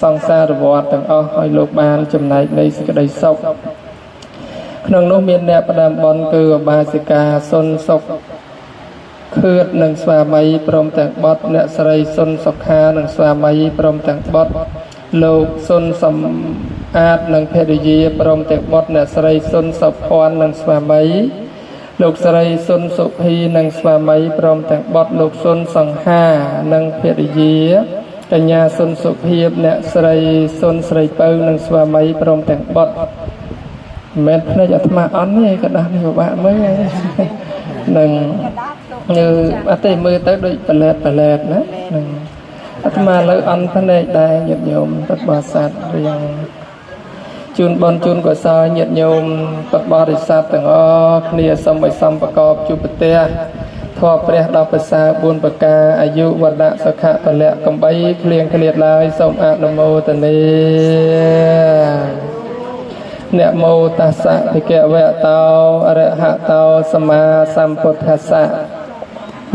សង្សារវត្តទាំងអស់ឲ្យលោកបានចំណែកនៃសេចក្តីសុខក្នុងនោះមានអ្នកផ្ដើមបុណ្យគឺឧបាសិកាសុនសុខខឿតនិងស្វាមីព្រមទាំងបុត្រអ្នកស្រីសុនសុខានិងស្វាមីព្រមទាំងបុត្រលោកសុនសំអាតនិងភរិយាព្រមទាំងបុត្រអ្នកស្រីសុនសុភ័ណ្ឌនិងស្វាមីលោកស្រីសុនសុភីនិងស្វាមីព្រមទាំងបុត្រលោកសុនសង្ហានិងភរិយាកញ្ញាសុនសុភាពអ្នកស្រីសុនស្រីពៅនិងស្វាមីព្រមទាំងបុត្រមិនភ្នែកអាត្មាអន់ទេក៏ដោះនេះពិបាកមើលនឹងអត់ទេមើលទៅដូចប្រឡែតណានឹងអាត្មាលើអន់ភ្នែកដែរញាតិញោមពុទ្ធបរិស័ទរៀងជូនបនជូនកុសលញាតិញោមពុទ្ធបរិស័ទទាំងអស់គ្នាសូមឲ្យសំប្រកបជួបប្រទះធម៌ព្រះដល់ប្រសើរ4ប្រការអាយុវណ្ណៈសុខៈពលៈកំបីគ្លៀងគ្លាតឡើយសូមអនុមោទនាนะโมตัสสะภะคะวะโตอะระหะโตสัมมาสัมพุทธัสสะ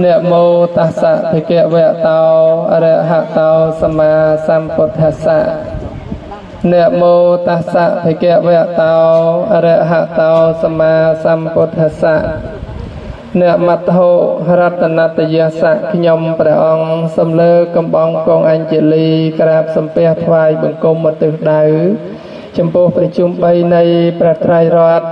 นะโมตัสสะภะคะวะโตอะระหะโตสัมมาสัมพุทธัสสะนะโมตัสสะภะคะวะโตอะระหะโตสัมมาสัมพุทธัสสะអ្នកមត្តោរតនតយសៈខ្ញុំព្រះអង្គសំលើកំបងកងអញ្ជលីក្រាបសំពះថ្វាយបង្គំមកទិសដៅចំពោះប្រជុំ3នៃព្រះត្រៃរតន៍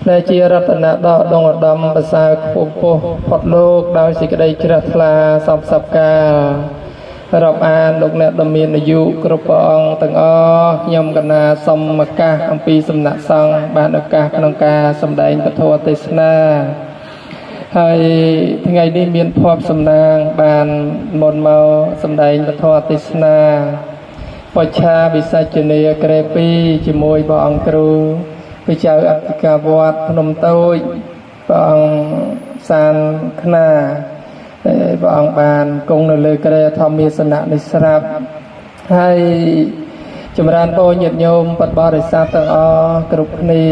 ដែលជារតនៈដ៏ដងឧត្តមប្រសើរខ្ពស់ផុតលោកដោយសេចក្តីជ្រះថ្លាសពកាលរាប់អានលោកអ្នកដ៏មានអាយុគ្រប់ព្រះអង្គទាំងអស់ខ្ញុំកណាសូមឱកាសអំពីសំណាក់សង្ឃបានឱកាសក្នុងការសម្ដែងពធទេសនាហើយថ្ងៃនេះមានភ័ព្វសំណាងបានមុនមកសម្ដែងពធទេសនាបច្ឆាវិសច្ចនីក្រែ2ជាមួយព្រះអង្គគ្រូព្រះចៅអធិការវត្តភ្នំតូចព្រះអង្គសានខ្នាព្រះអង្គបានគង់នៅលើក្រែធម្មាសនៈនេះស្រាប់ហើយចម្រើនពរញាតិញោមពុទ្ធបរិស័ទទាំងអស់គ្រប់គ្នា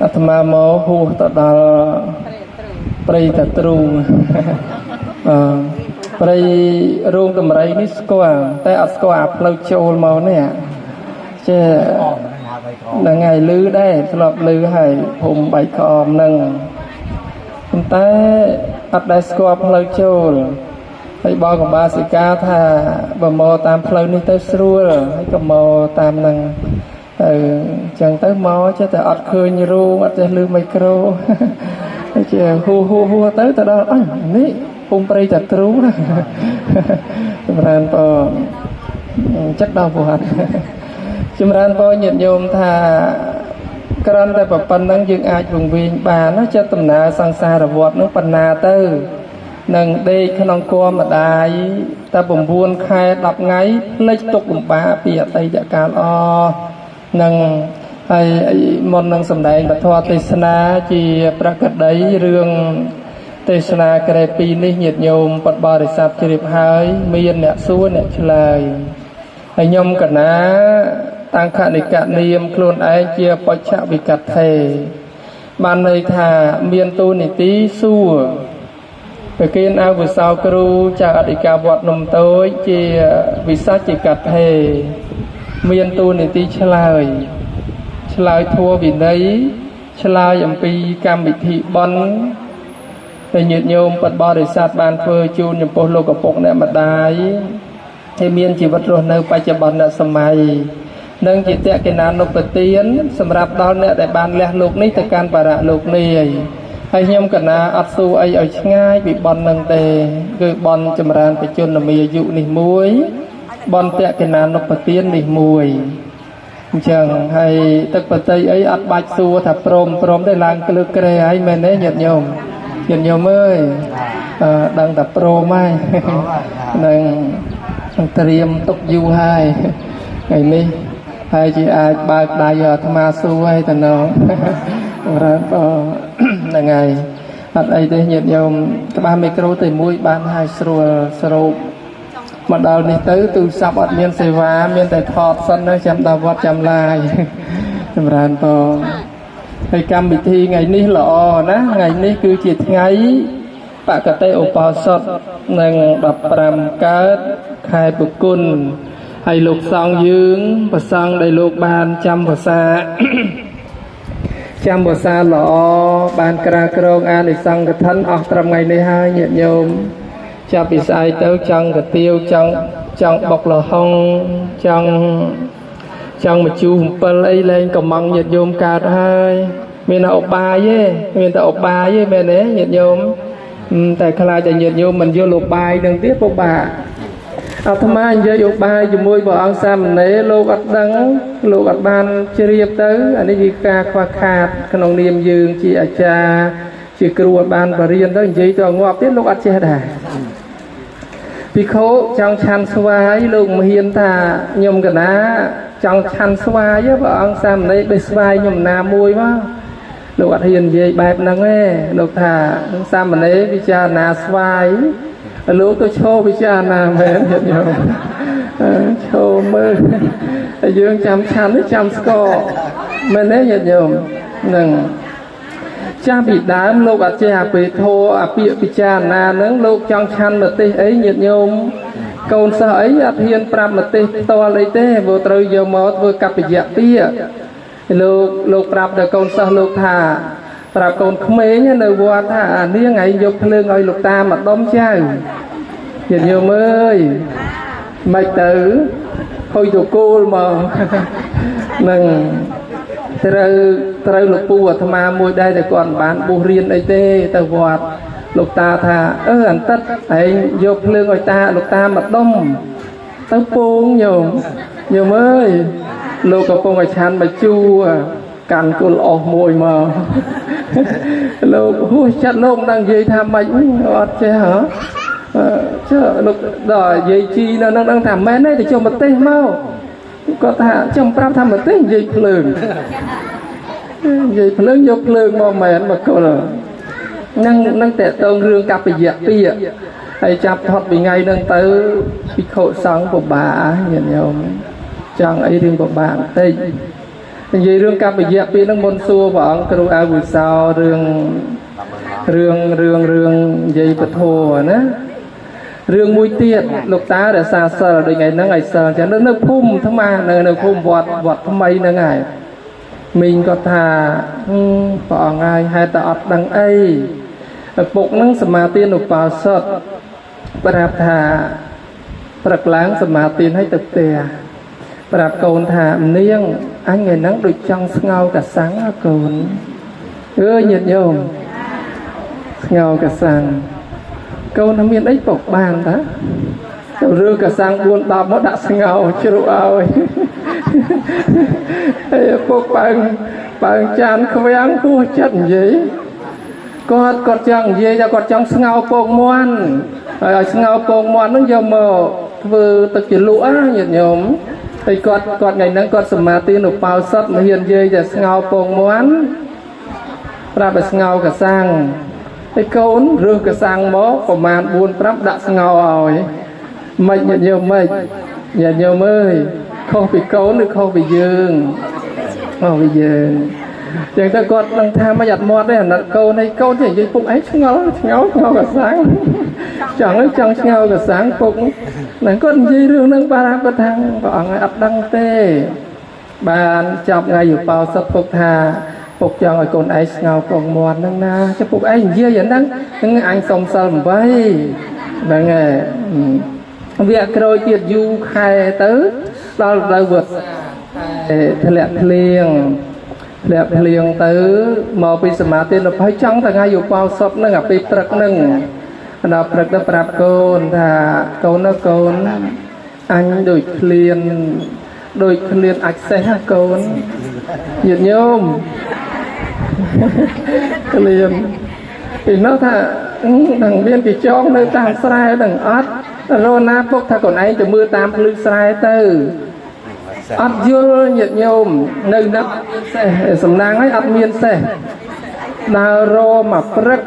អាត្មាមកហួសទៅដល់ព្រៃតាទ្រូងព្រៃរូងតម្រៃនេះស្គាល់តែអត់ស្គាល់អាផ្លូវចូលមកនេះចេះហ្នឹងហើយលឺដែរធ្លាប់លឺហើយភូមិបៃក្អមហ្នឹងប៉ុន្តែអត់ដែលស្គាល់ផ្លូវចូលហើយបងកបាសិកាថាបើមកតាមផ្លូវនេះទៅស្រួលហើយក៏មកតាមហ្នឹងទៅអញ្ចឹងទៅមកចេះតែអត់ឃើញរូងអត់ចេះលឺមីក្រូចេះហួទៅដល់នេះភូមិព្រៃតាទ្រូងចម្រើនពរចិត្តដល់វត្តចម្រើនពរញាតិញោមថាគ្រាន់តែប៉ុណ្្នឹងយើងអាចវង្វេងបានណាចិត្តដំណើរសង្សារវដ្តនោះប៉ុណ្ណាទៅនឹងដេកក្នុងគំម្ដាយតែ9ខែ10ថ្ងៃផ្លេចទុកលំបាកពីអតីតកាលអស់នឹងហើយមុននឹងសម្ដែងពធទេសនាជាប្រកដីរឿងទេសនាក្រែ2នេះញាតិញោមពុទ្ធបរិស័ទជ្រាបហើយមានអ្នកសួរអ្នកឆ្លើយហើយខ្ញុំកណាតាំងខនិកនាមខ្លួនឯងជាបច្ចៈវិកថេបានន័យថាមានទូនីតិសួរប្រគិនអវសោគ្រូចៅអធិការវត្តនំតូចជាវិសាជិកថេមានទូនីតិឆ្លើយធัวវិន័យឆ្លើយអំពីកម្មវិធីបន់ដែលញាតិញោមពុទ្ធបរិស័ទបានធ្វើជូនចំពោះលោកឪពុកអ្នកម្ដាយให้មានជីវិតរស់នៅបច្ចុប្បន្នសម័យនិងជាតេកិណានុបទានសម្រាប់ដល់អ្នកដែលបានលះលោកនេះទៅកាន់បរៈលោកនេះហើយខ្ញុំកណាអត់សួរអីឲ្យឆ្ងាយពីបន់នឹងទេគឺបន់ចម្រើនបច្ចុប្បន្នមាយុនេះមួយបន់តេកិណានុបទាននេះមួយអញ្ចឹងហើយទឹកបតីអីអត់បាច់សួរថាព្រមទេឡើងក្លើកក្រែហើយមែនទេញាតិញោមអើយដឹងតែព្រមហើយនឹងត្រៀមទុកយូរហើយថ្ងៃនេះហើយជាអាចបើកដៃអាត្មាសួរហើយតណងច្រើនហ្នឹងហើយអត់អីទេញាតិញោមច្បាស់មីក្រូទៅមួយបានហើយស្រួលស្រូបមកដល់នេះទៅទូរស័ព្ទអត់មានសេវាមានតែថតសិនទៅចាំដល់វត្តចាំឡាយចម្រើនពរហើយកម្មវិធីថ្ងៃនេះល្អណាថ្ងៃនេះគឺជាថ្ងៃបកតិឧបោសថនឹង15កើត ខែបុគុណហើយលោកសង្ឃយើងប្រសង់ដែលលោកបានចាំភាសាចាំភាសាល្អបានក្រាក្រងអានិសង្ឃកឋិនអស់ត្រឹមថ្ងៃនេះហើយញាតិញោមចាប់ពីស្អែកទៅចង់កាទៀវចង់បុកលហុងចង់មជូរ7អីលែងកំងញាតិញោមកើតហើយមានតែឧបាយទេមានតែឧបាយទេមែនទេញាតិញោមតែខ្លាចតែញាតិញោមមិនយល់ឧបាយនឹងទៀតពិបាកអាត្មានិយាយឧបាយជាមួយព្រះអង្គសាមណេរលោកអត់ដឹងលោកអត់បានជ្រាបទៅអានេះជាការខ្វះខាតក្នុងនាមយើងជាអាចារ្យជាគ្រូអត់បានបរៀនទៅនិយាយទៅងាប់ទៀតលោកអត់ចេះដែរភិក្ខុចង់ឆាន់ស្វាយលោកមហ៊ានថាខ្ញុំកណាចង់ឆាន់ស្វាយព្រះអង្គសាមណេរបេះស្វាយខ្ញុំណាមួយមកលោកអត់ហ៊ាននិយាយបែបហ្នឹងទេលោកថាសាមណេរពិចារណាស្វាយលោកទៅឈរពិចារណាមែនញាតិញោមឈរមើលហើយយើងចាំឆាន់ចាំស្គរមែនទេញាតិញោមហ្នឹងចាស់ពីដើមលោកអត់ចេះអាពេធោអាពាកពិចារណាហ្នឹងលោកចង់ឆាន់ម្ទេសអីញាតិញោមកូនសិស្សអីអត់ហ៊ានប្រាប់ម្ទេសផ្ទាល់អីទេព្រោះត្រូវយកមកធ្វើកប្បយៈពាកលោកប្រាប់ដល់កូនសិស្សលោកថាប្រាប់កូនក្មេងនៅវត្តថាអានាងឯងយកភ្លើងឲ្យលោកតាមកដុំចៅញាតិញោមអើយមិនទៅហុយទៅគោលមកនឹងត្រូវលោកពូអាត្មាមួយដែរតែគាត់មិនបានបួសរៀនអីទេទៅវត្តលោកតាថាអន្តិតឯងយកភ្លើងឲ្យតាលោកតាមកដុំទៅពងញោមអើយលោកកំពុងឲ្យឆាន់មកជួកាន់គុលអស់មួយមកលោកហួសចិត្តលោកមិនដឹងនិយាយថាម៉េចអត់ចេះហ៎ចុះលោកដល់និយាយជីនៅនឹងដឹងថាមែនទេទៅចុះម្ទេសមកគាត់ថាចាំប្រាប់ថាម្ទេសនិយាយភ្លើងយកភ្លើងមកមែនមកគល់នឹងតេតងរឿងកប្បយៈពាកហើយចាប់ថត់ពីថ្ងៃហ្នឹងទៅភិក្ខុសង្ឃពិបាកញាតិញោមចង់អីរឿងពិបាកបន្តិចនិយាយរឿងកប្បយៈពាកហ្នឹងមុនសួរព្រះអង្គគ្រូអាវិសោរឿងនិយាយពធណារឿងមួយទៀតលោកតារសាសិលដូចថ្ងៃហ្នឹងឲ្យសិលចឹងនៅភូមិថ្មនៅភូមិវត្តថ្មីហ្នឹងហើយមីងគាត់ថាព្រះអង្គហើយហេតុតែអត់ដឹងអីឪពុកហ្នឹងសមាទានឧបោសថប្រាប់ថាព្រឹកឡើងសមាទានឲ្យទៅផ្ទះប្រាប់កូនថានាងអញថ្ងៃហ្នឹងដូចចង់ស្ងោកសាំងកូនញាតិញោមស្ងោកសាំងកូនថាមានអីពុកបានតាទៅរើកសាំង4-10មកដាក់ស្ងោជ្រុកឲ្យហើយពុកបើចានខ្វាំងពោះចិត្តនិយាយគាត់ចង់និយាយថាគាត់ចង់ស្ងោពងមាន់ហើយឲ្យស្ងោពងមាន់ហ្នឹងយកមកធ្វើទឹកជ្រលក់ញាតិញោមហើយគាត់ថ្ងៃហ្នឹងគាត់សមាទានឧបោសថមកហ៊ាននិយាយថាស្ងោពងមាន់ប្រាប់ឲ្យស្ងោកសាំងហើយកូនរើសកសាំងមកប្រមាណ 4-5 ដាក់ស្ងោឲ្យមិនញាតិញោមមិនញាតិញោមអើយខុសពីកូនឬខុសពីយើងចឹងទៅគាត់នឹងថាមិនអត់មាត់ទេអាណិតកូនហើយកូនចេះនិយាយពុកអីឆ្ងល់កសាំងចង់ឆ្ងល់កសាំងពុកហ្នឹងគាត់និយាយរឿងហ្នឹងបាទគាត់ថាព្រះអង្គឲ្យអត់ដឹងទេបានចាប់ថ្ងៃឧបោសថពុកថាពុកចង់ឲ្យកូនឯងស្ងោពងមាត់ហ្នឹងណាចុះពុកឯងនិយាយហ្នឹងអញសុំសិល8ហ្នឹងហើយវាក្រោយទៀតយូរខែទៅដល់ទៅវត្តធ្លាក់ភ្លៀងទៅមកពីសមាទានទៅហើយចង់ថ្ងៃឧបោសថហ្នឹងអាពេលព្រឹកហ្នឹងដល់ព្រឹកទៅប្រាប់កូនថាកូនអញដូចឃ្លានអាចសេះកូនញាតិញោមឃ្លានពីនោះថានឹងមានគេចងនៅតាមស្រែនឹងអត់រណាពុកថាកូនឯងទៅមើលតាមភ្លឺស្រែទៅអត់យល់ញាតិញោមនៅណាត់សេះសំណាងឲ្យអត់មានសេះដើររមកព្រឹក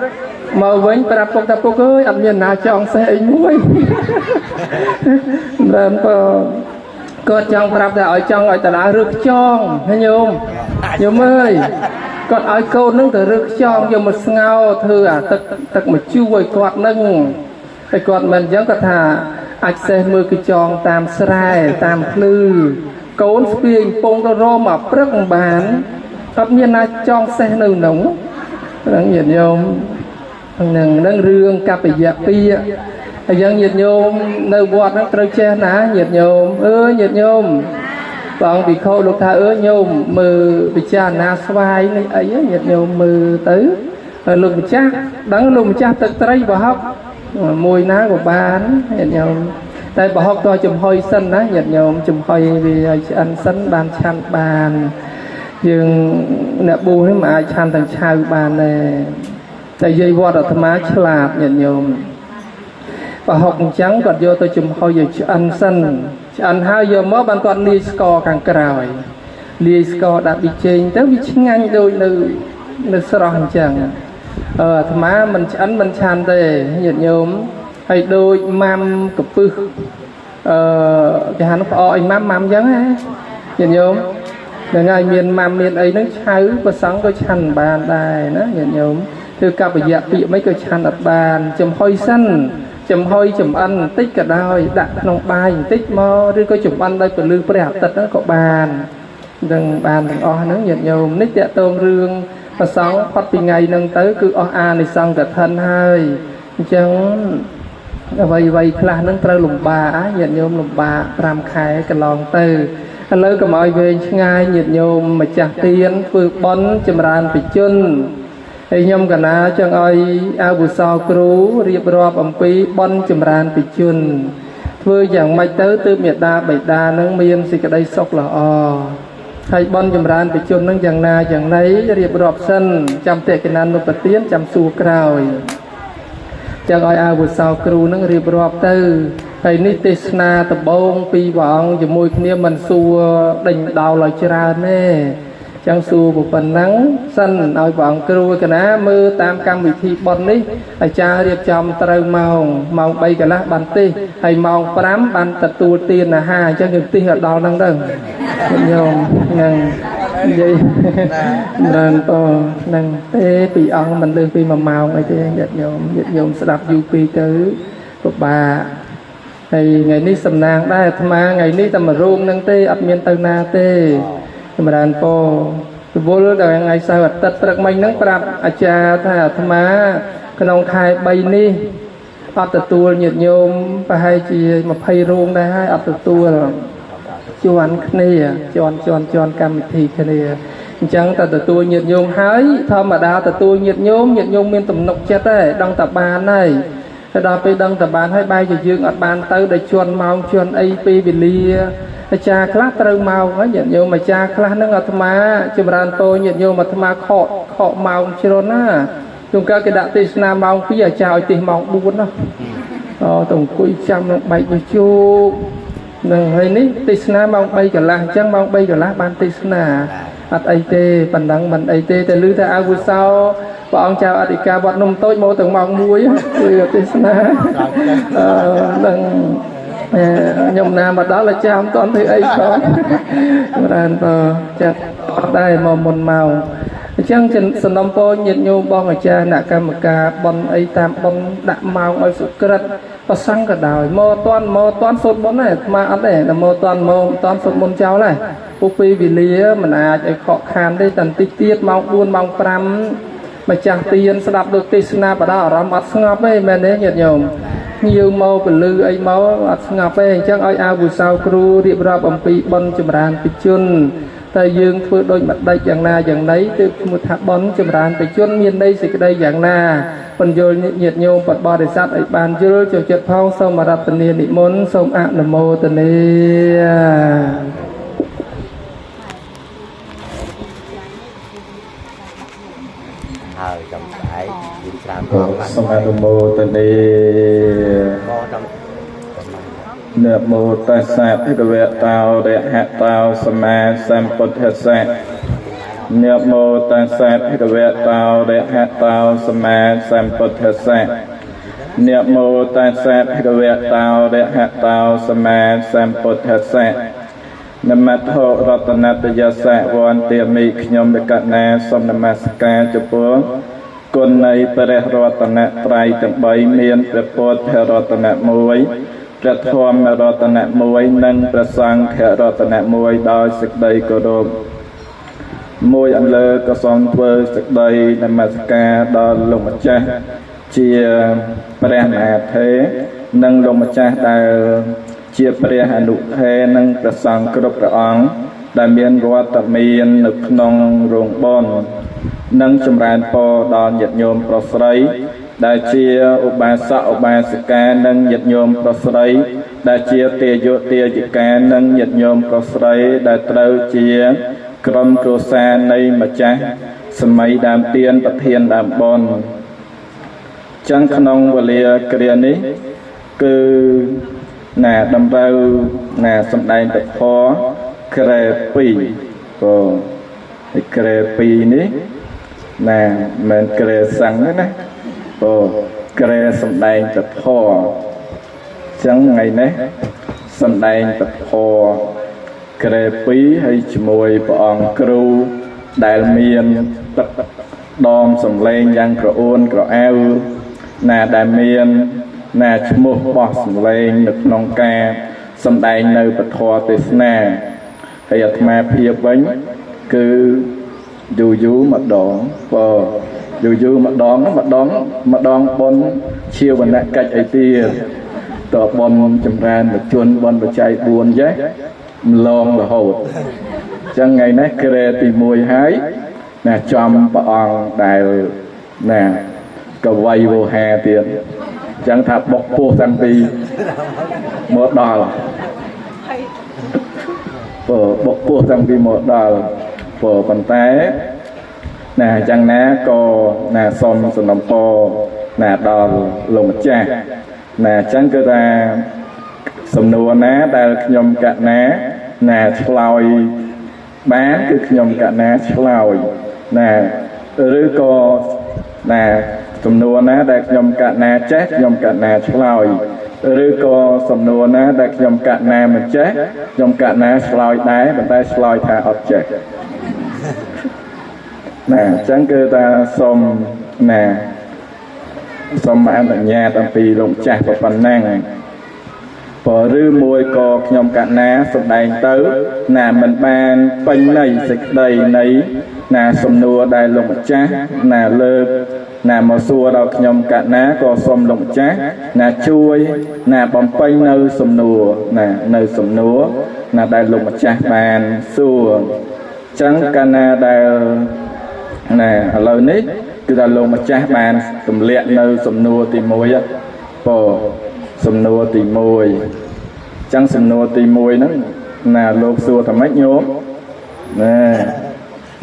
មកវិញប្រាប់ពុកថាពុកអើយអត់មានណាចង់សេះអីមួយដើមគាត់ចង់ប្រាប់ថាឲ្យចង់ឲ្យតារារឹកចងញោមអើយគាត់ឲ្យកូននឹងទៅរឹកចងយកមកស្ងោធ្វើអាទឹកមកជូរឲ្យគាត់នឹងហើយគាត់មិនអញ្ចឹងគាត់ថា អាចសេះមើលគឺចងតាមស្រែតាមភ្លឺកូនស្ពាយពងទៅរមមកព្រឹកបានអត់មានណាចងសេះនៅក្នុងហ្នឹងញាតិញោមនឹងរឿងកប្បយៈពីហើយយ៉ាងញាតិញោមនៅវត្តហ្នឹងត្រូវចេះណាញាតិញោមញាតិញោមបងភិក្ខុលោកថាញោមមើលពិចារណាស្វាយនេះអីញាតិញោមមើលទៅហើយលោកម្ចាស់ដឹងលោកម្ចាស់ទឹកត្រីប្រហុកមួយណាក៏បានញាតិញោមតែប្រហុកតោះចំហុយសិនណាញាតិញោមចំហុយវាឲ្យឆ្អិនសិនបានឆាន់បានយើងអ្នកប៊ូនេះមិនអាចឆាន់ទាំងឆៅបានទេតែយាយវត្តអាត្មាឆ្លាតញាតិញោមប្រហុកអញ្ចឹងគាត់យកទៅចំហុយឲ្យឆ្អិនសិនឆ្អិនហើយយកមកបានគាត់លាយស្ករខាងក្រោយលាយស្ករដាក់ប៊ីចេងទៅវាឆ្ងាញ់ដូចនៅស្រស់អញ្ចឹងអាត្មាមិនឆ្អិនមិនឆាន់ទេញាតិញោមហើយដូចម៉ាំកពឹសគេហៅផ្អកអីម៉ាំអញ្ចឹងណាញាតិញោមដល់ថ្ងៃមានម៉ាំមានអីហ្នឹងឆៅប្រសង់ក៏ឆាន់បានដែរណាញាតិញោមធ្វើកប្បយៈពាក្យមិនក៏ឆាន់អត់បានចំហុយសិនចំហុយចំអិនបន្តិចក៏ដោយដាក់ក្នុងបាយបន្តិចមកឬក៏ចំអិនដោយពន្លឺព្រះអាទិត្យហ្នឹងក៏បានទាំងបានទាំងអស់ហ្នឹងញាតិញោមនេះតកតងរឿងប្រសង់ផុតពីថ្ងៃហ្នឹងទៅគឺអស់អានិសង្ឃកឋិនហើយអញ្ចឹងអ្វីខ្លះហ្នឹងត្រូវលំបាកញាតិញោមលំបាក5ខែកន្លងទៅឥឡូវកុំឲ្យវែងឆ្ងាយញាតិញោមម្ចាស់ទានធ្វើបន់ចម្រើនបជនហើយខ្ញុំកណាចង់ឲ្យអាវុសោគ្រូរៀបរាប់អំពីបន់ចម្រើនបជនធ្វើយ៉ាងម៉េចទៅទើបមេដាបិតានឹងមានសេចក្តីសុខល្អហើយបន់ចម្រើនបជននឹងយ៉ាងណាយ៉ាងណីរៀបរាប់សិនចាំតេកណានុបទានចាំសួរក្រោយចង់ឲ្យអាវុសោគ្រូនឹងរៀបរាប់ទៅហើយនេះទេសនាដំបងពីព្រះអង្គជាមួយគ្នាមិនសួរដេញដោលឲ្យច្រើនទេចឹងសួរប៉ុណ្ណឹងសិនឲ្យព្រះអង្គគ្រូកណាមើលតាមកម្មវិធីបន់នេះអាចារ្យរៀបចំត្រូវម៉ោង3កន្លះបានទេសហើយម៉ោង5បានទទួលទានអាហារអញ្ចឹងយើងទេសឲ្យដល់ហ្នឹងទៅញោមហ្នឹងនិយាយបានតហ្នឹងទេពីអង្គមិនលើសពី1ម៉ោងអីទេញាតិញោមស្ដាប់យូរពេកទៅពិបាកហើយថ្ងៃនេះសំណាងដែរអាត្មាថ្ងៃនេះតែមករោងហ្នឹងទេអត់មានទៅណាទេចម្រើនពរទវល់ដល់ថ្ងៃសៅរ៍អាទិត្យព្រឹកមិញហ្នឹងប្រាប់អាចារ្យថាអាត្មាក្នុងខែ3នេះអត់ទទួលញាតិញោមប្រហែលជា20រោងដែរហើយអត់ទទួលជាន់គ្នាជាន់កម្មវិធីគ្នាអញ្ចឹងតែទទួលញាតិញោមហើយធម្មតាទទួលញាតិញោមមានទំនុកចិត្តដែរដឹងតែបានហើយតែដល់ពេលដឹងតែបានហើយបែរជាយើងអត់បានទៅដល់ជាន់ម៉ោងជាន់អីពេលវេលាអាចារ្យខ្លះត្រូវម៉ោងហើយញាតិញោមអាចារ្យខ្លះនឹងអាត្មាចម្រើនពរញាតិញោមអាត្មាខកម៉ោងជ្រុនណាជួនកាលគេដាក់ទេសនាម៉ោង2អាចារ្យឲ្យទេសម៉ោង4ណាទៅអង្គុយចាំនឹងបែកវិជោគនឹងហើយនេះទេសនាម៉ោង3កន្លះអញ្ចឹងម៉ោង3កន្លះបានទេសនាអត់អីទេប៉ុណ្ណឹងមិនអីទេតែឮតែអាវុសោព្រះអង្គចៅអធិការវត្តនំតូចមកទាំងម៉ោង1គឺទេសនានឹងខ្ញុំណាមកដល់ចាំមិនទាន់ធ្វើអីផងបានបើចាក់អត់ដែរមកមុនម៉ោងអញ្ចឹងសំណុំពរញាតិញោមបងអាចារ្យអ្នកកម្មការបន់អីតាមបន់ដាក់ម៉ោងឲ្យសុក្រិតប្រសង់ក៏ដោយមកតាន់សូត្របុណ្យដែរអាត្មាអត់ទេតែមកតាន់សូត្របុណ្យចោលដែរពុះពេលវេលាមិនអាចឲ្យខកខានទេតែបន្តិចទៀតម៉ោង4ម៉ោង5ម្ចាស់ទានស្ដាប់ដូចទេសនាបដាអារម្មណ៍អត់ស្ងប់ទេមែនទេញាតិញោមញៀវមកពលឺអីមកអត់ស្ងប់ទេអញ្ចឹងឲ្យអាវុសោគ្រូរៀបរាប់អំពីបុណ្យចម្រើនបជនតែយើងធ្វើដូចម្ដេចយ៉ាងណាយ៉ាងណីទើបឈ្មោះថាបុណ្យចម្រើនបជនមានន័យសេចក្តីយ៉ាងណាបញ្យល់ញាតិញោមបបរិស័ទឲ្យបានយល់ចូលចិត្តផងសូមរតនានិមន្តសូមអនុមោទនាហើយចំស្អែកយើងច្រើនសូមអនុមោទនានមោតស្សៈភគវតោរហតោសម្មាសម្ពុទ្ធស្សៈនមោតស្សៈភគវតោរហតោសម្មាសម្ពុទ្ធស្សៈនមោតស្សៈភគវតោរហតោសម្មាសម្ពុទ្ធស្សៈនមត្ថរតនតយសៈវន្ទាមិខ្ញុំបកណាសូមនមស្ការចំពោះគុណនៃព្រះរតនត្រ័យទាំង3មានព្រះពុទ្ធរតន1 ព្រះធម្មរតនៈមួយនិងព្រះសង្ឃរតនៈមួយដោយសេចក្តីគោរពមួយអន្លើក៏សូមធ្វើសេចក្តីនមស្ការដល់លោកម្ចាស់ជាព្រះមហាថេរនិងលោកម្ចាស់ដែលជាព្រះអនុថេរនិងព្រះសង្ឃគ្រប់ព្រះអង្គដែលមានវត្តមាននៅក្នុងរោងបុណ្យនិងចម្រើនពរដល់ញាតិញោមប្រុសស្រីដែលជាឧបាសកឧបាសិកានិងញាតិញោមប្រុសស្រីដែលជាទាយុទាយិកានិងញាតិញោមប្រុសស្រីដែលត្រូវជាក្រុមគ្រួសារនៃម្ចាស់សម័យដើមទៀនប្រធានដើមបុណ្យចឹងក្នុងវេលាគ្រានេះគឺតម្រូវសម្ដែងពធក្រែ2ក៏ហើយក្រែ2នេះមិនក្រែសង្ឃទេណាក៏ក្រែសម្ដែងពធចឹងថ្ងៃនេះសម្ដែងពធក្រែ2ហើយជាមួយព្រះអង្គគ្រូដែលមានទឹកដមសម្លេងយ៉ាងក្រអួនក្រអៅដែលមានឈ្មោះបោះសម្លេងនៅក្នុងការសម្ដែងនៅពធទេសនាហើយអាត្មាភាពវិញគឺយូរម្ដងយូរម្ដងបុណ្យជាវណ្ណកិច្ចអីទៀតតបុណ្យចម្រើនបជនបុណ្យបច្ច័យ4ចេះម្លងរហូតចឹងថ្ងៃនេះក្រែទី1ហើយចំព្រះអង្គដែលកវីវោហាទៀតចឹងថាបុកពោះតាំងពីមកដល់បុកពោះតាំងពីមកដល់ប៉ុន្តែចឹងណាក៏សូមសំណពរដល់លោកម្ចាស់ចឹងគឺថាសំណួរណាដែលខ្ញុំកណាឆ្លើយបានគឺខ្ញុំកណាឆ្លើយឬក៏សំណួរណាដែលខ្ញុំកណាចេះខ្ញុំកណាឆ្លើយឬក៏សំណួរណាដែលខ្ញុំកណាមិនចេះខ្ញុំកណាឆ្លើយដែរប៉ុន្តែឆ្លើយថាអត់ចេះអញ្ចឹងគឺថាសូមអនុញ្ញាតអំពីលោកម្ចាស់ប៉ុណ្ណឹងឬមួយក៏ខ្ញុំកណាសម្ដែងទៅមិនបានពេញន័យសេចក្តីនៃសំណួរដែលលោកម្ចាស់លើកមកសួរដល់ខ្ញុំកណាក៏សូមលោកម្ចាស់ជួយបំពេញនៅសំណួរនៅសំណួរដែលលោកម្ចាស់បានសួរចឹងកណាដែលឥឡូវនេះគឺថាលោកម្ចាស់បានទម្លាក់នៅសំណួរទី1សំណួរទី1ចឹងសំណួរទី1ហ្នឹងលោកសួរថាម៉េចញោម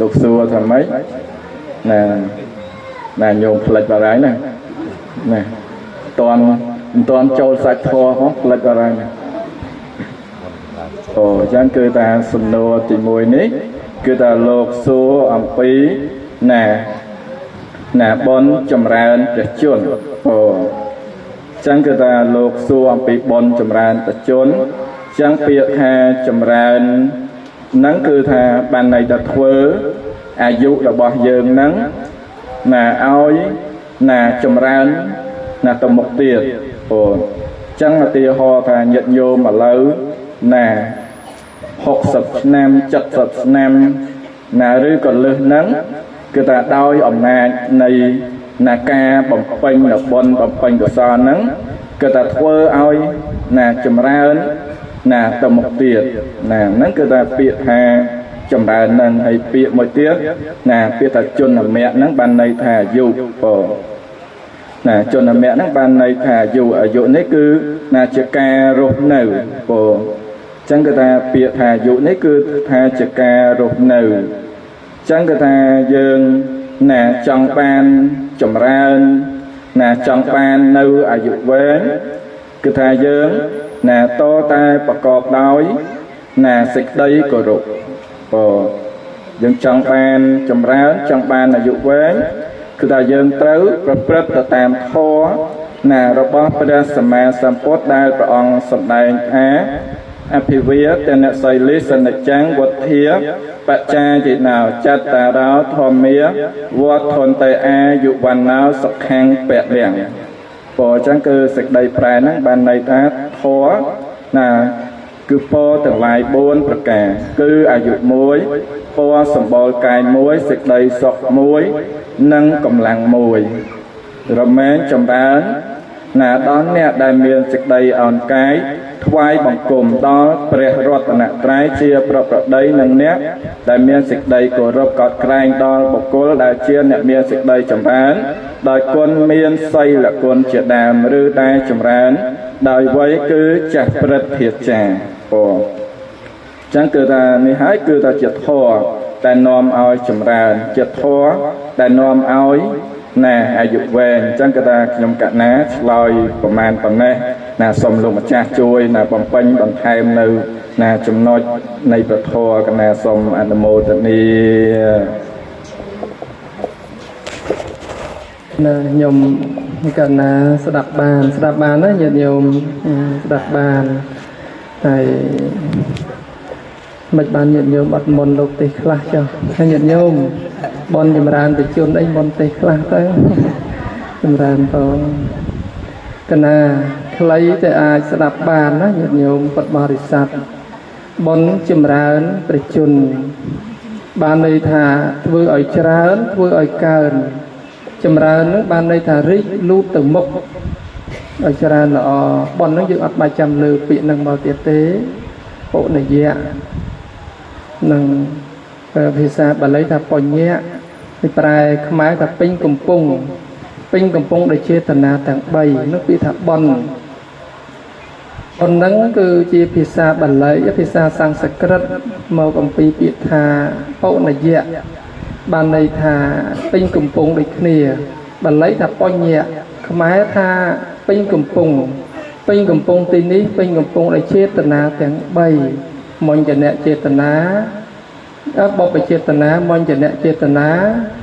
លោកសួរថាម៉េចញោមផ្លិចបារាយណាមិនតាន់ចូលសាច់ធម៌ផងផ្លិចបារាយចឹងគឺថាសំណួរទី1នេះគឺថាលោកសួរអំពីបុណ្យចម្រើនព្រះជន្មចឹងគឺថាលោកសួរអំពីបុណ្យចម្រើនព្រះជន្មចឹងពាក្យថាចម្រើនហ្នឹងគឺថាបានន័យថាធ្វើអាយុរបស់យើងហ្នឹងឲ្យចម្រើនទៅមុខទៀតចឹងឧទាហរណ៍ថាញាតិញោមឥឡូវ60ឆ្នាំ70ឆ្នាំឬក៏លើសហ្នឹងគឺថាដោយអំណាចនៃការបំពេញបុណ្យបំពេញកុសលហ្នឹងគឺថាធ្វើឲ្យចម្រើនទៅមុខទៀតហ្នឹងគឺថាពាក្យថាចម្រើនហ្នឹងហើយពាក្យមួយទៀតពាក្យថាជនមគ្គហ្នឹងបានន័យថាអាយុជនមគ្គហ្នឹងបានន័យថាអាយុនេះគឺជាការរស់នៅចឹងគឺថាពាក្យថាអាយុនេះគឺថាជាការរស់នៅចឹងគឺថាយើងចង់បានចម្រើនចង់បាននៅអាយុវែងគឺថាយើងតតែប្រកបដោយសេចក្តីគោរពយើងចង់បានចម្រើនចង់បានអាយុវែងគឺថាយើងត្រូវប្រព្រឹត្តទៅតាមធម៌របស់ព្រះសម្មាសម្ពុទ្ធដែលព្រះអង្គសម្ដែងថាអភិវាទនសីលិសនិច្ចំវុទ្ធាបច្ចាយិណោចត្តារោធម្មាវត្ថន្តិអាយុវណ្ណោសុខੰពលៈ ពោចឹងគឺសេចក្តីប្រែហ្នឹងបានន័យថាធម៌ណាគឺពរទាំងឡាយ4ប្រការគឺអាយុ1ពរសម្បល់កាយ1សេចក្តីសុខ1និងកម្លាំង1រមែងចម្រើនណាដល់អ្នកដែលមានសេចក្តីអោនកាយថ្វាយបង្គំដល់ព្រះរតនត្រ័យជាប្រប្រដីនឹងអ្នកដែលមានសេចក្តីគោរពកោតក្រែងដល់បុគ្គលដែលជាអ្នកមានសេចក្តីចម្រើនដោយគុណមានសីលគុណជាដើមឬដែលចម្រើនដោយវ័យគឺចាស់ព្រឹទ្ធភាចាពោចឹងគឺថានេះហើយគឺថាជាធម៌តែនាំឲ្យចម្រើនជាធម៌ដែលនាំឲ្យណែអាយុវែងអញ្ចឹងក៏ថាខ្ញុំកណាឆ្លើយប្រមាណប៉ុណ្ណេះណាសូមលោកម្ចាស់ជួយណាបំពេញបន្ថែមនៅណាចំណុចនៃព្រះធម៌កណាសូមអនុមោទនាណាខ្ញុំកណាស្ដាប់បានណាញាតិញោមស្ដាប់បានហើយមិនបានញាតិញោមអត់មន់លោកទេសខ្លះចុះហើយញាតិញោមបនចម្រើនបញ្ជនអីមន់ទេសខ្លះទៅចម្រើនផងកណាខ្លីតែអាចស្ដាប់បានណាញាតិញោមពុទ្ធបរិស័ទបនចម្រើនបញ្ជនបានន័យថាធ្វើឲ្យច្រើនធ្វើឲ្យកើនចម្រើននឹងបានន័យថារីកលូតទៅមុខឲ្យច្រើនល្អបននឹងយើងអត់បាច់ចាំលើពាក្យនឹងមកទៀតទេពុនិយៈនឹងភាសាបាលីថាបញ្ញៈពីប្រែខ្មែរថាពេញកំពុងដោយចេតនាទាំង3នោះពាក្យថាបនហ្នឹងគឺជាភាសាបាលីភាសាសំស្ក្រឹតមកអំពីពាក្យថាពុនិយៈបានន័យថាពេញកំពុងដូចគ្នាបាលីថាបញ្ញៈខ្មែរថាពេញកំពុងទីនេះពេញកំពុងដោយចេតនាទាំង3មញ្ញនៈចេតនាបព្វចេតនាមញ្ញនៈចេតនា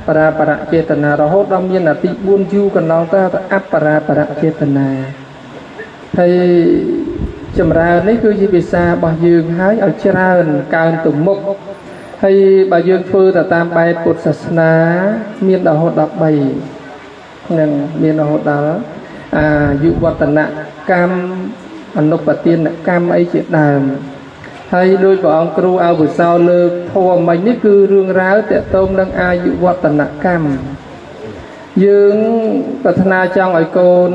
បរាបរៈចេតនារហូតដល់មានអាទី4យូរកន្លងទៅអបរាបរៈចេតនាហើយចម្រើននេះគឺជាភាសារបស់យើងហើយឲ្យច្រើនកើនទៅមុខហើយបើយើងធ្វើទៅតាមបែបពុទ្ធសាសនាមានរហូតដល់3នឹងមានរហូតដល់អាយុវឌ្ឍនកម្មអនុបទានកម្មអីជាដើមហើយដោយព្រះអង្គគ្រូអវុសោលើកធម៌មិញនេះគឺរឿងរ៉ាវទាក់ទងនឹងអាយុវឌ្ឍនកម្មយើងប្រាថ្នាចង់ឲ្យកូន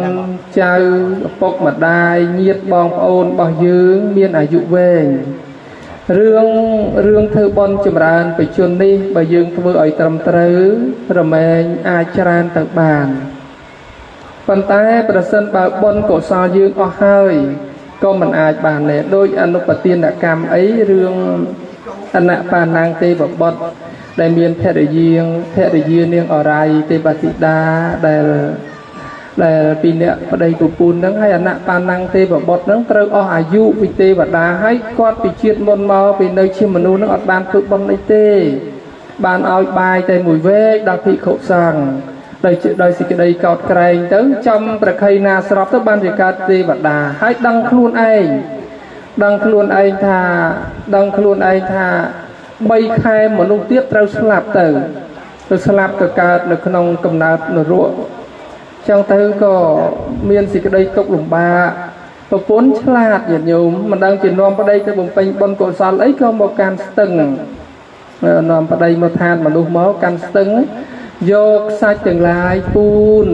ចៅឪពុកម្ដាយញាតិបងប្អូនរបស់យើងមានអាយុវែងរឿងធ្វើបុណ្យចម្រើនបជននេះបើយើងធ្វើឲ្យត្រឹមត្រូវរមែងអាចច្រើនទៅបានប៉ុន្តែប្រសិនបើបុណ្យកុសលយើងអស់ហើយក៏មិនអាចបានដែរដោយអនុបទានកម្មអីរឿងអនបាណាំងទេវបុត្រដែលមានភរិយានាងអរ័យទេវធីតាដែលពីអ្នកប្តីប្រពន្ធហ្នឹងហើយអនបាណាំងទេវបុត្រហ្នឹងត្រូវអស់អាយុពីទេវតាហើយគាត់ពីជាតិមុនមកពីនៅជាមនុស្សហ្នឹងអត់បានធ្វើបុណ្យអីទេបានឲ្យបាយតែមួយវែកដល់ភិក្ខុសង្ឃដោយសេចក្តីកោតក្រែងទៅចំប្រខ័យណាស្របទៅបានជាកើតទេវតាហើយដឹងខ្លួនឯងថា3ខែមនុស្សទៀតត្រូវស្លាប់ទៅកើតនៅក្នុងកំណើតនរកចឹងទៅក៏មានសេចក្តីទុក្ខលំបាកប្រពន្ធឆ្លាតញាតិញោមមិនដឹងជានាំប្តីទៅបំពេញបុណ្យកុសលអីក៏មកកាន់ស្ទឹងនាំប្តីមកឋានមនុស្សមកកាន់ស្ទឹងយកសាច់ទាំងឡាយពូន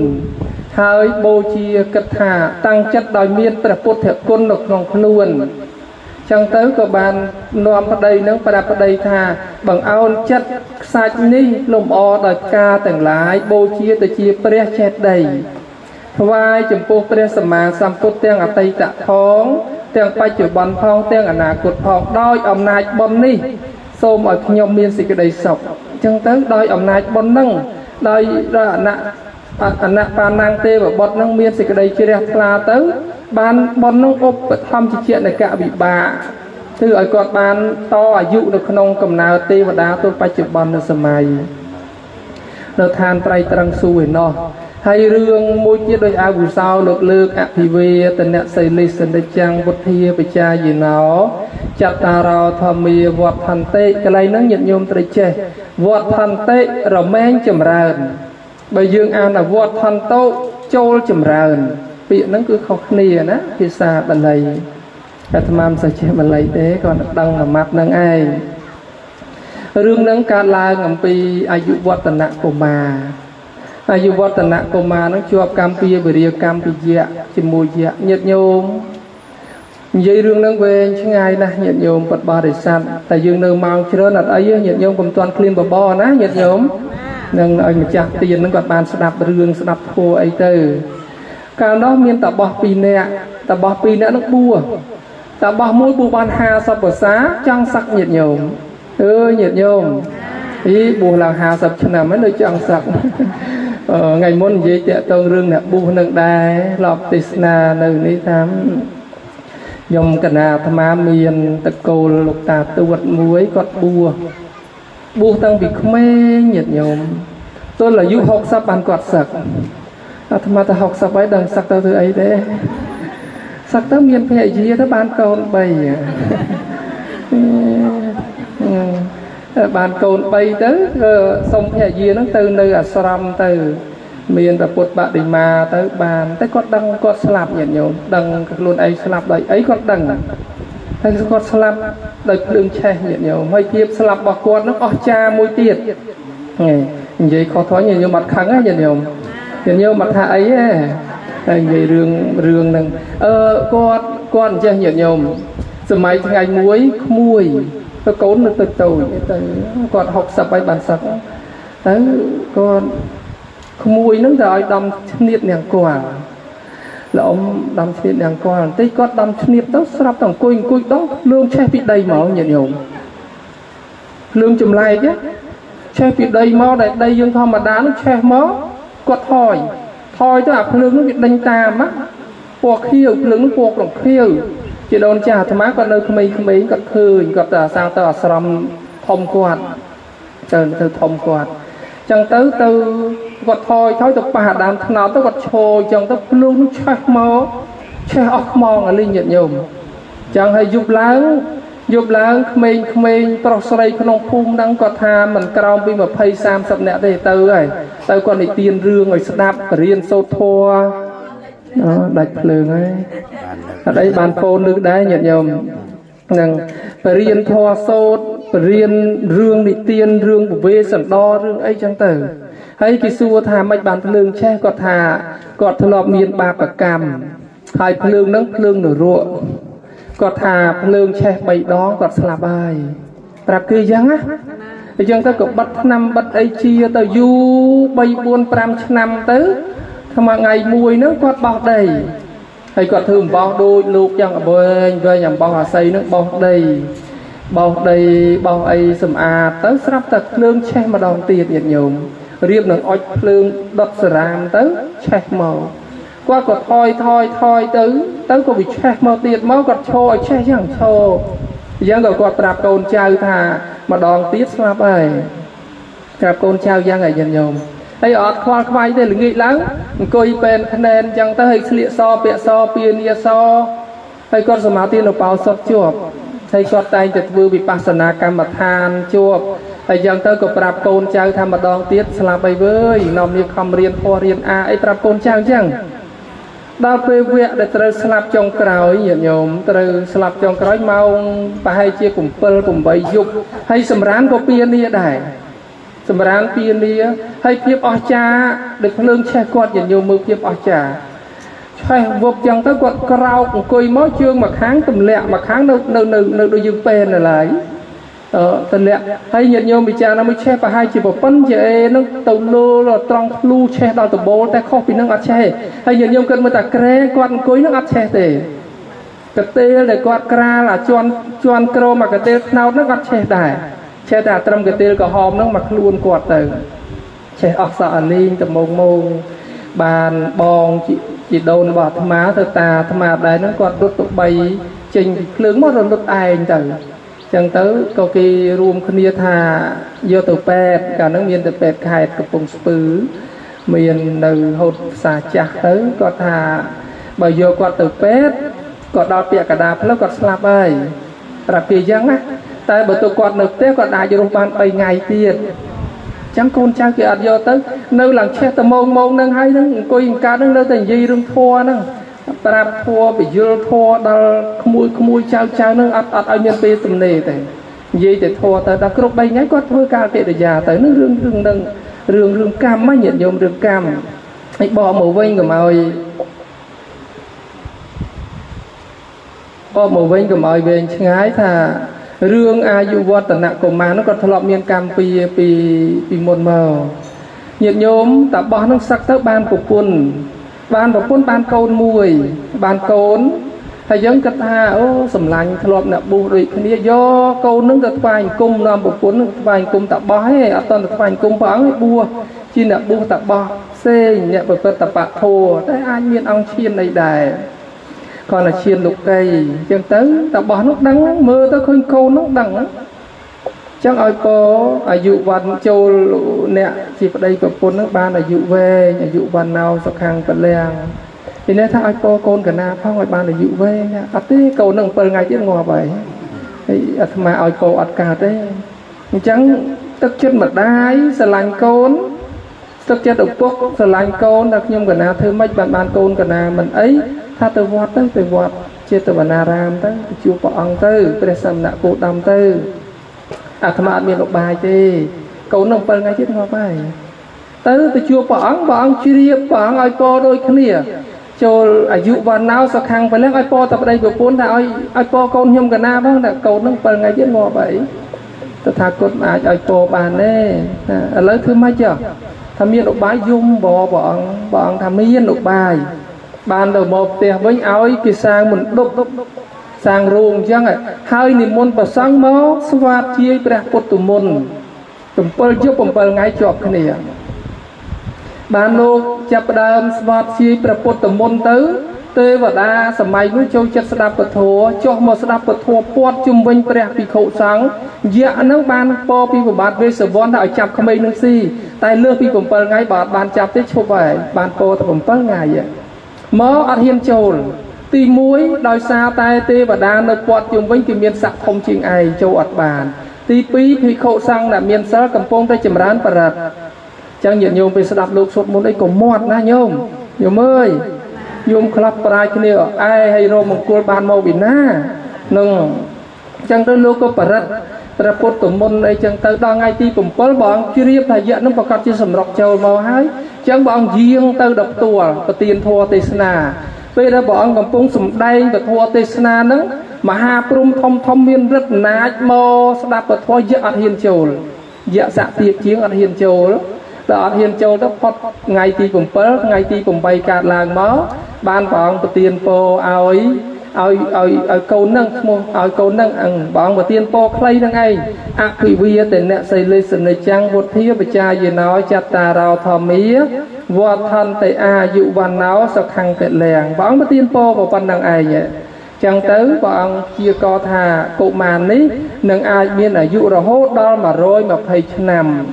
ហើយបូជាគិតថាតាំងចិត្តដោយមានព្រះពុទ្ធគុណនៅក្នុងខ្លួនចឹងទៅក៏បាននាំប្តីនឹងប្រាប់ប្តីថាបង្អោនចិត្តខ្សាច់នេះលំអដោយផ្កាទាំងឡាយបូជាទៅជាព្រះចេតិយថ្វាយចំពោះព្រះសម្មាសម្ពុទ្ធទាំងអតីតផងទាំងបច្ចុប្បន្នផងទាំងអនាគតផងដោយអំណាចបុណ្យនេះសូមឲ្យខ្ញុំមានសេចក្តីសុខចឹងទៅដោយអំណាចបុណ្យនឹងដោយអនបាណាំងទេវបុត្រនឹងមានសេចក្តីជ្រះថ្លាទៅបានបុណ្យនឹងឧបត្ថម្ភជានកវិបាកគឺឲ្យគាត់បានតអាយុនៅក្នុងកំណើតទេវតាទល់បច្ចុប្បន្នសម័យនៅឋានត្រៃត្រឹងសួគ៌ឯណោះហើយរឿងមួយទៀតដោយអវុសោលើកអភិវេតនៈសីលិសនិច្ចាំងពុទ្ធាបច្ចាយិណោចតារោធម្មាវត្តន្តិកន្លែងហ្នឹងញាតិញោមត្រូវចេះវត្តន្តិរមែងចម្រើនបើយើងអានវត្តន្តុចូលចម្រើន ពាក្យហ្នឹងគឺខុសគ្នាណាភាសាបាលីអាត្មាមិនសូវចេះបាលីទេគាត់ដឹងមួយម៉ាត់ហ្នឹងឯងរឿងហ្នឹងកើតឡើងអំពីអាយុវឌ្ឍនកុមារអាយុវឌ្ឍនកុមារហ្នឹងជាប់កម្មពីវិរិយកម្មពីយៈជាមួយយៈញាតិញោមនិយាយរឿងហ្នឹងវែងឆ្ងាយណាស់ញាតិញោមពុទ្ធបរិស័ទតែយើងនៅម៉ោងច្រើនអត់អីញាតិញោមកុំទាន់ឃ្លានបបរណាញាតិញោមនឹងឲ្យម្ចាស់ទានហ្នឹងគាត់បានស្ដាប់រឿងស្ដាប់ធម៌អីទៅកាលនោះមានតាបោះ2នាក់តាបោះ2នាក់ហ្នឹងបួសតាបោះមួយបួសបាន50ភាសាចង់សឹកញាតិញោមអើយញាតិញោមអីបួសឡើង50ឆ្នាំហើយនៅចង់សឹកថ្ងៃមុននិយាយតាក់ទងរឿងអ្នកបួសនឹងដែរឡប់ទេសនានៅនេះថាខ្ញុំកណាអាត្មាមានតកូលលោកតាទួតមួយគាត់បួសតាំងពីក្មេងញាតិញោមទល់អាយុ60បានគាត់សឹកអាត្មាទៅ60ហើយដឹងសឹកទៅធ្វើអីទេសឹកទៅមានភរិយាទៅបានកូន3បានកូន3ទៅសុំភរិយាហ្នឹងទៅនៅអាស្រមទៅមានប្រពុតបដិមាទៅបានតែគាត់ដឹងគាត់ស្លាប់ញាតិញោមដឹងខ្លួនឯងស្លាប់ដោយអីគាត់ដឹងហើយគាត់ស្លាប់ដោយភ្លើងឆេះញាតិញោមហើយភាពស្លាប់របស់គាត់ហ្នឹងអស្ចារ្យមួយទៀតនិយាយខុសត្រូវញាតិញោមអត់ខឹងទេញាតិញោមអត់ថាអីទេហើយនិយាយរឿងហ្នឹងគាត់អញ្ចេះញាតិញោមសម័យថ្ងៃមួយក្មួយទៅកូននៅទៅទៅគាត់60ហើយបានសឹកទៅគាត់ក្មួយហ្នឹងទៅឲ្យដំឈ្នៀតនាងគាត់លោកអ៊ំដំឈ្នៀតនាងគាត់បន្តិចគាត់ដំឈ្នៀតទៅស្រាប់តែអង្គុយដងភ្លើងឆេះពីដីមកញាតិញោមភ្លើងចម្លែកឆេះពីដីមកដែលដីយើងធម្មតានោះឆេះមកគាត់ថយទៅអាភ្លើងនោះវាដេញតាមពណ៌ខៀវភ្លើងនោះពណ៌ក្រខៀវជាដូនចាស់អាត្មាគាត់នៅក្មេងៗគាត់ឃើញគាត់ទៅអាសាទៅអាស្រមធំគាត់ទៅធំគាត់ចឹងទៅគាត់ថយទៅប៉ះដើមថ្នោតទៅគាត់ឈរចឹងទៅភ្លើងនោះឆេះមកឆេះអស់ខ្មងអាលីញាតិញោមចឹងហើយយប់ឡើងក្មេងប្រុសស្រីក្នុងភូមិហ្នឹងគាត់ថាមិនក្រោមពី20-30នាក់ទេទៅគាត់និទានរឿងឲ្យស្ដាប់រៀនសូត្រធម៌ដាច់ភ្លើងហើយអត់អីបានពោលនឹងដែរញាតិញោមនឹងបរៀនធម៌សូត្របរៀនរឿងនិទានរឿងពវេសន្តររឿងអីចឹងទៅហើយគេសួរថាមិនបានភ្លើងឆេះគាត់ថាគាត់ធ្លាប់មានបាបកម្មហើយភ្លើងហ្នឹងភ្លើងនរកគាត់ថាភ្លើងឆេះ3ដងគាត់ស្លាប់ហើយប្រាប់គេចឹងណាអញ្ចឹងទៅក៏បិទថ្នាំបិទអីជាទៅយូរ3-4-5ឆ្នាំទៅថ្ងៃមួយហ្នឹងគាត់បោះដីហើយគាត់ធ្វើអំបោសដូចលោកយ៉ាងវែងអំបោសអាស័យហ្នឹងបោសដីបោសអីសម្អាតទៅស្រាប់តែភ្លើងឆេះម្ដងទៀតញាតិញោមរៀបនឹងអុចភ្លើងដុតសារាមទៅឆេះមកគាត់ក៏ថយទៅក៏វាឆេះមកទៀតមកគាត់ឈរឲ្យឆេះយ៉ាងឈរអញ្ចឹងក៏គាត់ប្រាប់កូនចៅថាម្ដងទៀតស្លាប់ហើយប្រាប់កូនចៅយ៉ាងហើយញាតិញោមហើយអត់ខ្វល់ខ្វាយទេល្ងាចឡើងអង្គុយពេនភ្នែនអញ្ចឹងទៅហើយស្លៀកសពាក់សពានាសហើយគាត់សមាធិនៅបោសុតជាប់ហើយគាត់តែងតែធ្វើវិបស្សនាកម្មដ្ឋានជាប់ហើយអញ្ចឹងទៅក៏ប្រាប់កូនចៅថាម្ដងទៀតស្លាប់អីវើយនាំនេះខំរៀនធម៌រៀនអាអីប្រាប់កូនចៅអញ្ចឹងដល់ពេលវគ្គដែលត្រូវស្លាប់ចុងក្រោយញាតិញោមត្រូវស្លាប់ចុងក្រោយម៉ោងប្រហែលជា7-8យប់ហើយសម្រានក៏ពានាដែរសម្រានពានាហើយភាពអស្ចារ្យដែលភ្លើងឆេះគាត់ញាតិញោមមើលភាពអស្ចារ្យឆេះវប់ចឹងទៅគាត់ក្រោកអង្គុយមកជើងមួយខាងទម្លាក់មួយខាងនៅដូចយើងពេននៅឡើយទម្លាក់ហើយញាតិញោមពិចារណាមួយឆេះប្រហែលជាប្រពន្ធជាអេនឹងទៅលោត្រង់ភ្លូឆេះដល់ដបូលតែខុសពីនឹងអត់ឆេះហើយញាតិញោមគិតមើលតែក្រែគាត់អង្គុយនឹងអត់ឆេះទេកទេលដែលគាត់ក្រាលអាជន់ក្រមកកទេលថ្នោតនឹងអត់ឆេះដែរឆេះតែត្រឹមកទេលក្រហមនឹងមកខ្លួនគាត់ទៅឆេះអស់សក់អាលីងត្មងបានបងជីដូនរបស់អាត្មាទៅតាអាត្មាដែរនឹងគាត់រត់ទៅ3ចេញពីភ្លើងមករលត់ឯងទៅចឹងទៅក៏គេរួមគ្នាថាយកទៅពេទ្យកាលហ្នឹងមានតែពេទ្យខេត្តកំពង់ស្ពឺមាននៅហូតផ្សារចាស់ទៅគាត់ថាបើយកគាត់ទៅពេទ្យគាត់ដល់ពាក់កណ្ដាលផ្លូវគាត់ស្លាប់ហើយប្រាប់គេចឹងណាតែបើទៅគាត់នៅផ្ទះគាត់អាចរស់បាន3ថ្ងៃទៀត chẳng côn trao kia ăn vô tới nơi làm che tờ mông nâng hay nâng coi cá nâng nơi thành gì rừng thua nâng trap thua bị dưa thua đal khmui trao nâng ăn ai miền tây tầm nề thế gì để thua tới đã cướp bay nhảy quát thôi cá kia để già tới nó rừng cam mấy nhiệt nhôm rừng cam hãy bỏ màu vinh của mày bỏ màu vinh của mày về ngái thà rương ai dụ vật tận nặng của má nó còn thọ miền cam pi một màu nhiệt nhôm ta bỏ nó sắc tới ban của quân ban côn mùi ban côn thầy dân cất ha ô sầm lạnh thọ nặng bù rồi kia do côn nó được vài cung làm của quân vài cung ta bỏ hay ở toàn được vài cung bỏ bùa chi nặng bùa ta bỏ xe nhẹ bật tập bạc thô đấy ai miền ông chiên này đài còn là chiên lục cây chân tới ta bỏ nước đắng mưa tới khơi câu nước đắng chẳng ai có dụ văn châu nè chỉ ở đây có con nước ban là dụ về dụ văn nào sạc hàng vật lèng thì nênถ้าai có con cả na phong ai ban là dụ về nha à tí cầu nâng per ngày tiết ngò vậy mà ai có ăn cả đấy chẳng tất chân mặt đai sờ lạnh côn tất chân đục bốc sờ lạnh côn đặc nhung cả na thứ mấy bạn côn cả na mình ấy tha từ vọt tới từ vọt chia từ bản ram tới chùa bỏ ông tới để xem nạ cụ đầm tới tham ăn miền lục bài đi cầu nông pel ngay chết ngõ bài tới từ chùa bỏ ông chia bỏ ông ai po đôi kia cho dụ vào nào sao khang phải lấy ai po tập đây của bốn là ai po con nhung cả na đó là cầu nông pel ngay chết ngõ bảy tôi thà cốt mà ai po bàn nè lấy thứ mấy chưa tham miền lục bài dung bỏ ông tham miền lục bài ban đầu một tiền với áo kia sang mình đục sang ruộng chăng ạ hai niệm môn và sang máu svat chia bạc bột tụm môn tụm pel giúp tụm pel ngay chọp cái này ban lô chập đam svat chia bạc bột tụm môn tới tê và đa sầm mai núi châu chất sập bờ thua cho một sập bờ thua bọt chum vinh bạc bị khổ sáng dạ nó ban po pi của bạn về sờ vón đã chập không mấy nước si tay lơ pi tụm pel ngay bạn chập tới chụp vậy ban po tụm pel ngay vậy mớ ăn hiên châu tì muối đòi xa tay tê và đa nơi quạt dùng với kim miên sạc không chừng ai châu ạt bàn tì pi thì khổ sang là miên sơ cầm phong tay chầm rán bờ chẳng nhận nhôm về sập lục sụt muốn đây có mọt na nhôm ơi nhôm club prai kia ai hay rô một cô bàn màu biển na nâng chẳng tới lúc có bờ bột tụm môn đây chẳng tới đo ngay tì cùng pol bọn chia thay diện nó bảo cắt trên sầm rọc châu màu hái chẳng bọn riêng tới độc tùa và tiền thua tê sna bây giờ bọn cầm pung sum đây và thua tê sna nấng mà ha prum thom miên rất nát mò đạp và thua dạ ăn hiền châu dạ dạ tiệc chiến ăn hiền châu đó ăn hiền châu đó phật ngày tì cùng pol ngày tì cùng bay cạt làng máu ban bọn và tiền po ao câu nâng ăn bọn và tiền po clay nâng ai ác quỷ vi tên nè xây lên sân này trang một thía và cha gì nói chặt tà rào thò mía vọt thân tại dụ văn áo sạc khăn kẹt lèng bọn và tiền po vào văn nâng ai vậy chẳng tới bọn chia co thà cụ màn ní nâng ai miên ở dụ rồi hốt đó mà rồi mà phải nằm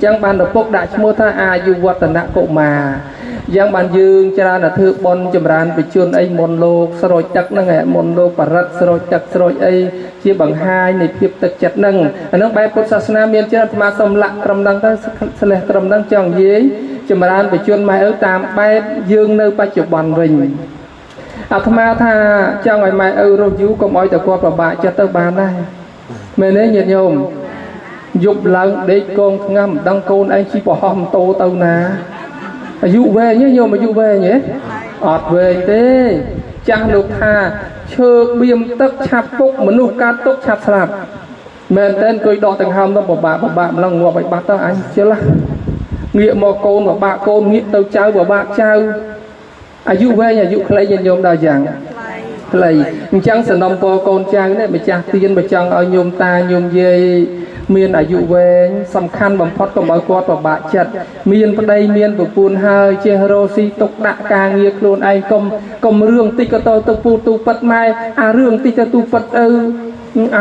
chẳng ban được bốc đại mua tha dụ vật tận nặng cụ mà giang bàn dương cho ra là thư bon chầm ran bị chuồn ấy môn lô rồi chắc năng hệ môn lô và rất rồi chắc rồi ấy chia bằng hai này tiếp tục chặt nâng nước bay Phật Sa miền trên mà sầm lặng trầm đăng tới sle trầm đăng chồng dưới chầm ran bị chuồn mai ở tam bay dương nơi ba chục bàn bình tham tha cho ngày mai ở rồi chú có mọi tập qua và bạn cho tới bàn này mình ấy nhiệt nhôm dục lần để con ngâm đăng côn anh chỉ bỏ hòm tô tàu nà dụ về nhé nhiều mà dụ về nhé ọt về thế chẳng lục hà chơ biêm tất chạp bốc mà nụ cát tốt chạp sạp mền tên cười đỏ từng hòm đó một bạn là ngọt bạch bát tao anh chưa là nghĩa mò côn và bạn côn nghĩa tao cháu và bạn cháu dụ về nhà dụ lấy nhân nhôm đào giảng lấy chẳng sẽ nông po côn trang này mà cha tiên mà chẳng ở nhôm ta nhôm dây miền ở dụ về sầm khăn bằng phật cầm ở quạt và bạ chặt miền ở đây miền của phun hơi che rosi tục đạ ca nghĩa luôn ai công rương tì tôi phu tu phật mai rương tì tu phật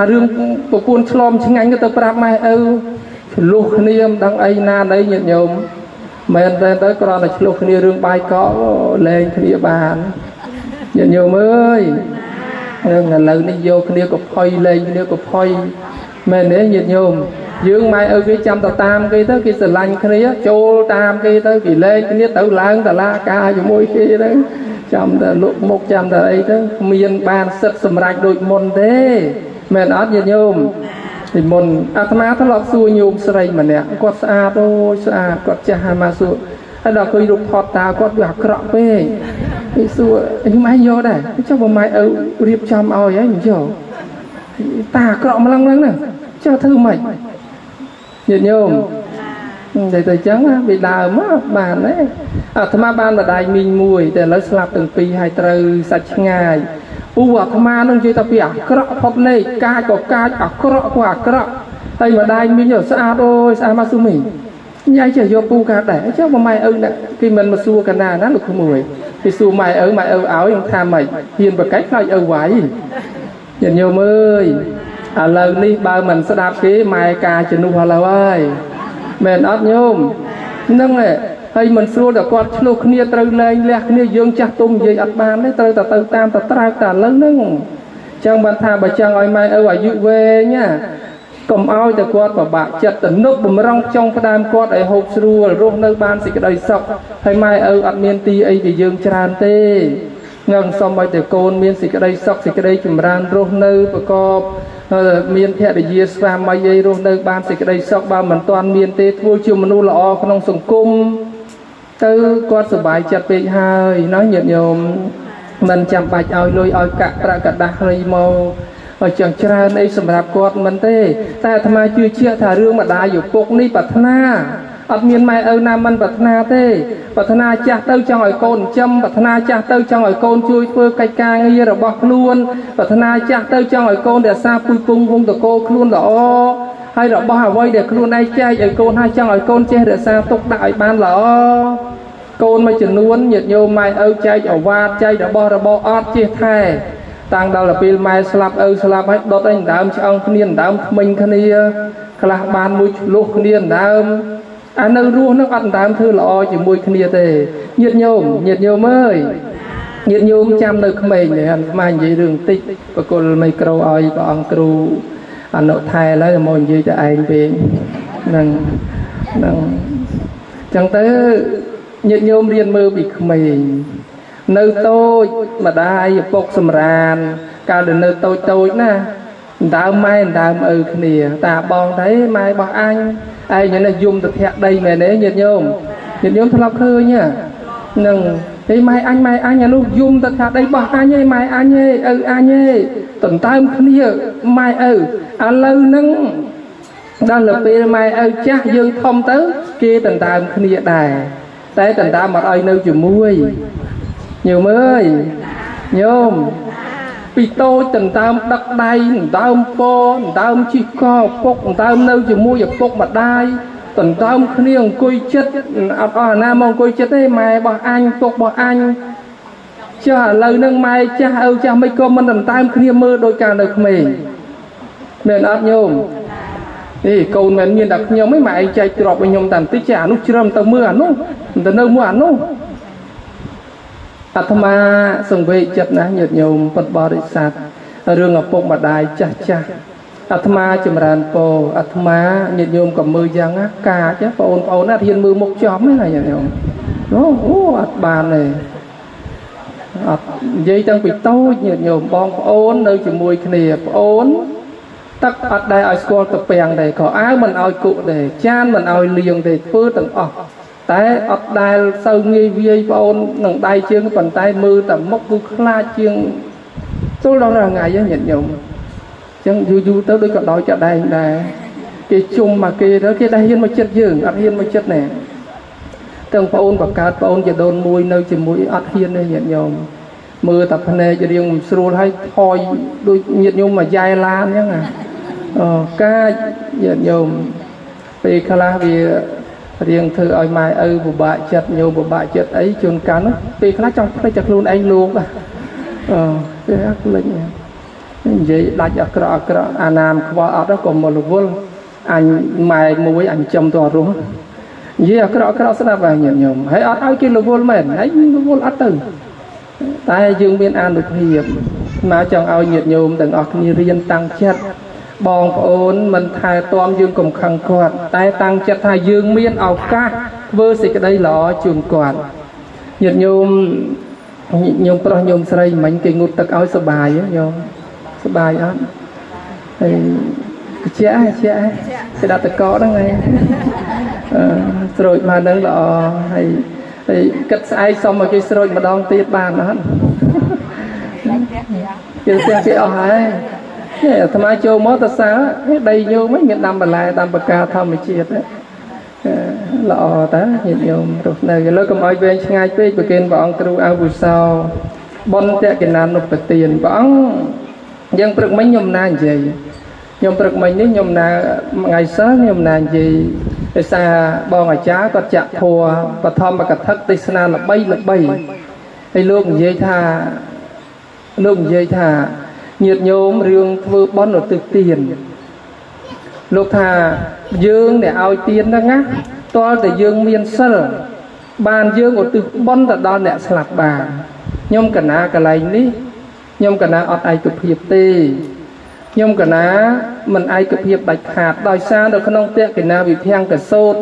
rương của phun slom chính anh tôi prap mai lục niêm đăng ai na đấy nhận nhôm men tới còn là lục niêm rương bài có lên địa bàn nhận nhôm ơi là lần đi vô kia có phơi lên kia có phơi mẹ nế nhiệt nhôm dương mai ơi cái trăm tàu tam cái tới cái sờ lanh cái đó trôi tam cái tới cái lên cái nhất tự lang tà la ca cho môi kia đấy trăm tờ lúc 100 tờ ấy đó miền ban sật sầm rạch đội môn thế mền ớt nhiệt nhôm thì môn atma thằng lọt xuôi nhôm sợi mà nè quạt xa đôi xa quạt cha mà xuôi hay là coi rụp thọt ta quạt gạt cọ về cái xuôi nhưng mai vô đây cho bà mai ở riệp trăm oi ấy mình chưa ta cọ mà lăng lăng nè cho thư mày nhiệt nhôm để tôi trắng bị đào mất bàn đấy tham ban là đại mình mùi để lấy slap từng pi hai từ sạch ngày u tham nó chơi tập việc cọ phật này cai có cai cọ quả cọ đây mà đại mình ở xa đôi xa mà su mình nhai chờ vô pu cả để chứ mà mày ơi nè khi mình mà xua cả na nó được không mùi thì xua mày ơi áo yang tham mày hiền và cách lại vải nhiệt nhôm ơi lần đi ba mình sẽ đạp cái mai ca trên nu hoa lâu ơi mền ớt nhôm nâng này hay mình xua được quạt lục kia từ lên lẹ kia dương chặt tung dây ắt bàn đấy từ tam ta lớn nâng chẳng bàn thà bà chẳng ơi mai ở dụ về nhá cầm ao từ quạt và bạc chặt từ nước bùm rong trong cái đám quạt ấy hộp xua rồi nơi ban sẽ cái đầy sọc hay mai ở ắt miền ti ấy thì dương tràn tê ngân xong bây từ côn miền sẽ cái đầy sọc sẽ cái đầy chùm ran rồi nơi và co miền thế để chia sẻ mai dây rồi nơi ban sẽ cái đây sọc ba mình toàn miền tây thua chiều mình nu lọ không sùng cung từ quạt sờ bài chặt bị hai nói nhiệt nhôm mình chạm bạch ao lôi ao cạn cả đá hơi màu ở chẳng tra đây sầm rạp quạt mình tê ta tham gia chưa chia thả rương mà đáอยู่ปกนี่ปัฒนาអត់មានម៉ែឪណាមិនប្រាថ្នាទេប្រាថ្នាចាស់ទៅចង់ឲ្យកូនចំប្រាថ្នាចាស់ទៅចង់ឲ្យកូនជួយធ្វើកិច្ចការងាររបស់ខ្លួនប្រាថ្នាចាស់ទៅចង់ឲ្យកូនរក្សាពុយពងវងតកោខ្លួនល្អហើយរបស់អ្វីដែលខ្លួនឯងចែកឲ្យកូនហើយចង់ឲ្យកូនចេះរក្សាទុកដាក់ឲ្យបានល្អកូនមួយចំនួនញាតិញោមម៉ែឪចែកអវាទចែករបស់របរអត់ចេះថែតាំងដល់ពេលម៉ែស្លាប់ឪស្លាប់ហើយដុតឯងដើមឆ្អឹងគ្នាដើមថ្មិញគ្នាខ្លះបានមួយឆ្លុះគ្នាដើមអានៅរស់នឹងអត់ដើមធ្វើល្អជាមួយគ្នាទេញាតិញោមអើយញាតិញោមចាំនៅក្មេងនេះស្មាននិយាយរឿងតិចបកលមីក្រូឲ្យព្រះអង្គគ្រូអនុថែឡើយមកនិយាយតែឯងពេកហ្នឹងចឹងទៅញាតិញោមរៀនមើលពីក្មេងនៅតូចម្ដាយឪពុកសម្រានកាលនៅតូចណាដើមម៉ែដើមឪគ្នាតាបងthấyម៉ែរបស់អញឯងនេះយំទៅធាក់ដីមែនទេញាតិញោមធ្លាប់ឃើញហ្នឹងឯម៉ែអញអានោះយំទៅធាក់ដីរបស់អញឯម៉ែអញឯឪអញឯតន្ដើមគ្នាម៉ែឪឥឡូវហ្នឹងដល់ពេលម៉ែឪចាស់យើងធំទៅគេតន្ដើមគ្នាដែរតែតន្ដើមមកឲ្យនៅជាមួយញោមអើយញោមពីតូចដណ្ដើមដឹកដៃដណ្ដើមពោដណ្ដើមជិះកពុកដណ្ដើមនៅជាមួយឪពុកម្ដាយដណ្ដើមគ្នាអង្គុយចិត្តអត់អស់ណាមកអង្គុយចិត្តទេម៉ែរបស់អញពុករបស់អញចាស់ឥឡូវហ្នឹងម៉ែចាស់ឪចាស់មិនក៏មិនដណ្ដើមគ្នាមើលដោយការនៅក្មេងមែនអត់ញោមនេះកូនមិនមានតែខ្ញុំឯងម៉ែឯងចែកទ្រព្យឲ្យខ្ញុំតែបន្តិចចាអានោះជ្រឹមទៅមើលអានោះទៅនៅមើលអានោះអាត្មាសង្វេគចិត្តណាស់ញាតិញោមពុទ្ធបរិស័ទរឿងឪពុកម្ដាយចាស់អាត្មាចម្រើនពរអាត្មាញាតិញោមក៏មើលយ៉ាងណាកាចបងប្អូនណារៀនមើលមុខចំហ្នឹងណាញាតិញោមអូអត់បានទេអត់និយាយតាំងពីតូចញាតិញោមបងប្អូននៅជាមួយគ្នាប្អូនទឹកអត់ដែរឲ្យស្គាល់ទៅពាំងដែរក៏អាវមិនឲ្យគុកដែរចានមិនឲ្យលាងទេធ្វើទាំងអស់តែអត់ដែលសូវងាយវាយបងអូននឹងដៃជើងប៉ុន្តែមើលតែមុខគឺខ្លាចជាងទល់ដល់ថ្ងៃហ្នឹងញាតិញោមអញ្ចឹងយូរទៅដូចក៏ដោយចាដែងដែរគេជុំមកគេទៅគេដែរហ៊ានមកចិត្តយើងអត់ហ៊ានមកចិត្តណែទាំងបងអូនបកើតបងអូនជាដូនមួយនៅជាមួយអត់ហ៊ានទេញាតិញោមមើលតែភ្នែករៀងស្រួលហើយថយដូចញាតិញោមមកយ៉ែឡានអញ្ចឹងកាចញាតិញោមពេលខ្លះវារៀងធ្វើឲ្យម៉ែឪពិបាកចិត្តញោមពិបាកចិត្តអីជួនកាលនោះពេលខ្លះចង់ភ្លេចតែខ្លួនឯងលោកគេអត់ភ្លេចនិយាយដាច់អាក្រក់អាណាមខ្វល់អត់ក៏មករវល់អញម៉ែមួយអញចំទៅរស់និយាយអាក្រក់ស្ដាប់ហើយញាតិញោមហើយអត់ឲ្យគេរវល់មែនហើយរវល់អត់ទៅតែយើងមានអានុភាពមកចង់ឲ្យញាតិញោមទាំងអស់គ្នារៀនតាំងចិត្ត บองโอนมันทายตอมยืงกลมขังกอดแต่ตังจะทายยืงเมียนเอากะเวอร์สิกได้หล่อจุนกอดหยุดโยมประโยมใส่เหมือนเก่งงุดตะเอาสบายโยมสบายอ่ะเชี่ยจะดัดตะกอได้ไงสโลยมาดังหล่อให้กัดไอซอมมากี่สโลยมาดองตีบานนะเกี่ยวกับที่เอาให้เนี่ยทำไมโจมอเตอร์ไซค์đầyโยไม่เงินดำบรรลัยดำปากกาทำไม่เฉียดหล่อแต่เห็นโยมรูปไหนแล้วก็มาเวงง่ายไปไปกินบองครูอาบุษาวบนเตะกินนานนกเตียนบองยังปรึกไม่ยมนานใจยมปรึกไม่นี่ยมนาไงซะยมนานใจแต่ซาบองอาจ้าก็จะพัวปฐมปกทักติสนาละใบไอ้ลูกเยธาnhiệt nhôm riêng vừa bón ở từ tiền lúc thà dương để ao tiền đó ngá to để dương miên sơ bàn dương ở từ bón là đo nè sạt bà nhôm cả ná cả lành đi nhôm cả ná ọt ai cực hiệp tê nhôm cả ná mình ai cực hiệp bạch hạt đòi xa được không tiện cái na bị thang cả sốt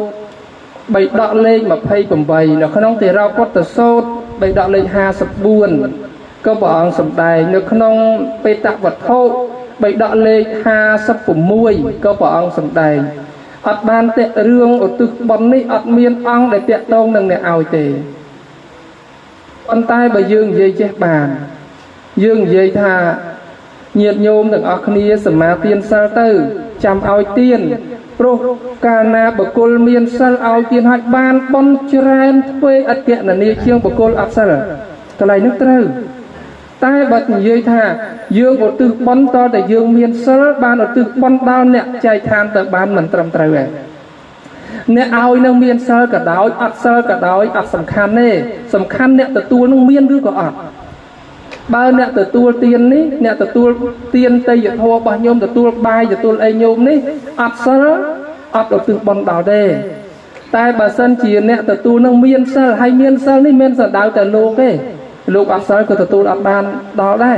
bày đọ lên mà phay cầm bày nó không thể rau quất cả sốt bày đọ lên ha sập buồnก็บอกสมได้นึกขนมไปตักวัดโทไปดอกเล5 สับปุ่มมวยก็บอกสมได้อัดบานเตะเรื่องอดตึกบอลนี่อัดเมียนอังได้เตะตรงนั่งเนี่ยเอาเตะคนใต้ไปยืงเย่เจ็บบานยืงเย่ท่าเงียดโยมถึงอัคนีสมาเตียนซาเตอร์จำเอาเตียนโปรการนาบกุลเมียนซาเอาเตียนหัดบานบอลเจริญเพื่ออัดเกะนันนี่เชียงบกุลอับซาร์กลายนึกเต้าใต้บัดยืนท่ายืงอดตึกบอลต่อแต่ยืงเมียนเซอร์บานอดตึกบอลดาวเนี่ยใจทานแต่บานเหมือนตรำเตยเนี่ยเอาเนื้อเมียนเซอร์กับดาวอัดเซอร์กับดาวอัดสำคัญเนี่ยแต่ตัวน้องเมียนหรือก็อัดบ้านเนี่ยแต่ตัวเตียนนี่เนี่ยแต่ตัวเตียนเตยทัวบานโยมแต่ตัวใบแต่ตัวไอโยมนี่อัดเซอร์อัดอดตึกบอลดาวได้ใต้บาสันจีนเนี่ยแต่ตัวน้องเมียนเซอร์ให้เมียนเซอร์นี่เมียนเซอร์ดาวแต่โลกเอ้ลูกอับสายก็ตัวอับบานดาวได้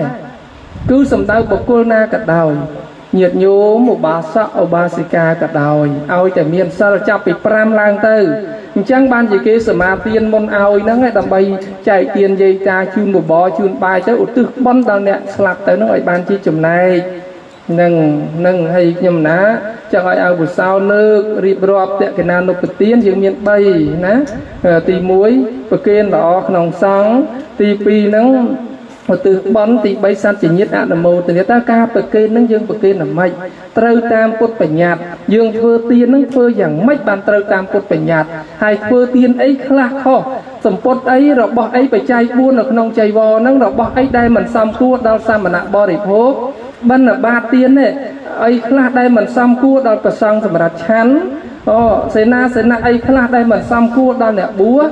คือสำได้บกุลนากัดดาวเหยียดโยมบาสะอบาสิกากัดดาวเอาแต่เมียนซาจับไปปรามลางเตอจังบ้านจีเกสมาเตียนมนเอานั่งไงดำใบใจเตียนใจตาชูนบ่อชูนปลายเจ้าอุตึกบอนดาวเนี่ยสลับเตอน้องไอ้บ้านจีจุ่มในนั่งให้ยมนะจะให้เอาบุษาวเลิกรีบรอบเตะกันนานนกเตียนยังเมียนใบนะตีมวยประเคนหล่อขนมสังตีปีนั่งtừ bón thì bay san chỉ nhất ạ nằm màu từ người ta ca bậc kê nâng dương bậc kê nằm mây trâu tam cốt bạch nhạt dương phơ tiên nâng phơ dạng mách bàn trâu tam cốt bạch nhạt hai phơ tiên ấy khá khó sầm cốt ấy rồi bỏ ấy phải chay buôn ở nông chay vò nâng rồi bỏ ấy đây mình xăm cua đau xa mà nạ bò để phố ban là ba tiên này ấy khá đây mình xăm cua đau phải sang sầm rạch chắn sẽ na ấy khá đây mình xăm cua đau nè búa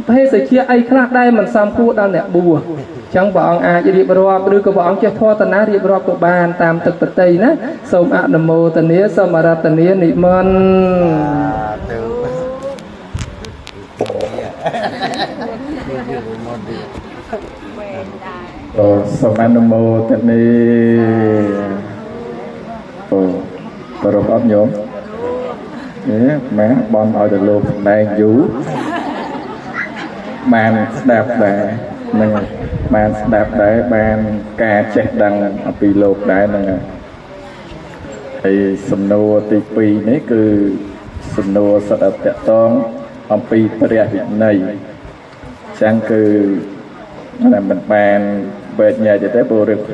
phê sẽ chia ấy khá đây mình xăm cua đau nè bùa chẳng bọn ai chỉ điệp rọp đưa các bọn cho thoa tận á điệp rọp của bàn tam thực bật tây nè sôm ạ nằm mô tận nế sôm mà ra tận nế nị mân sôm ạ nằm mô tận nế và rộp ấp nhóm má bọn hỏi được luôn đang vũ bàn đạp đẻ nâng bàn đạp đáy bàn ca chết đăng ở bì lột đáy nâng thì sầm nô tì bì này cứ sầm nô sạch ở tẹt tón ở bì bè hiện này chẳng cứ là mình bàn bệt nhà cho tới bộ rừng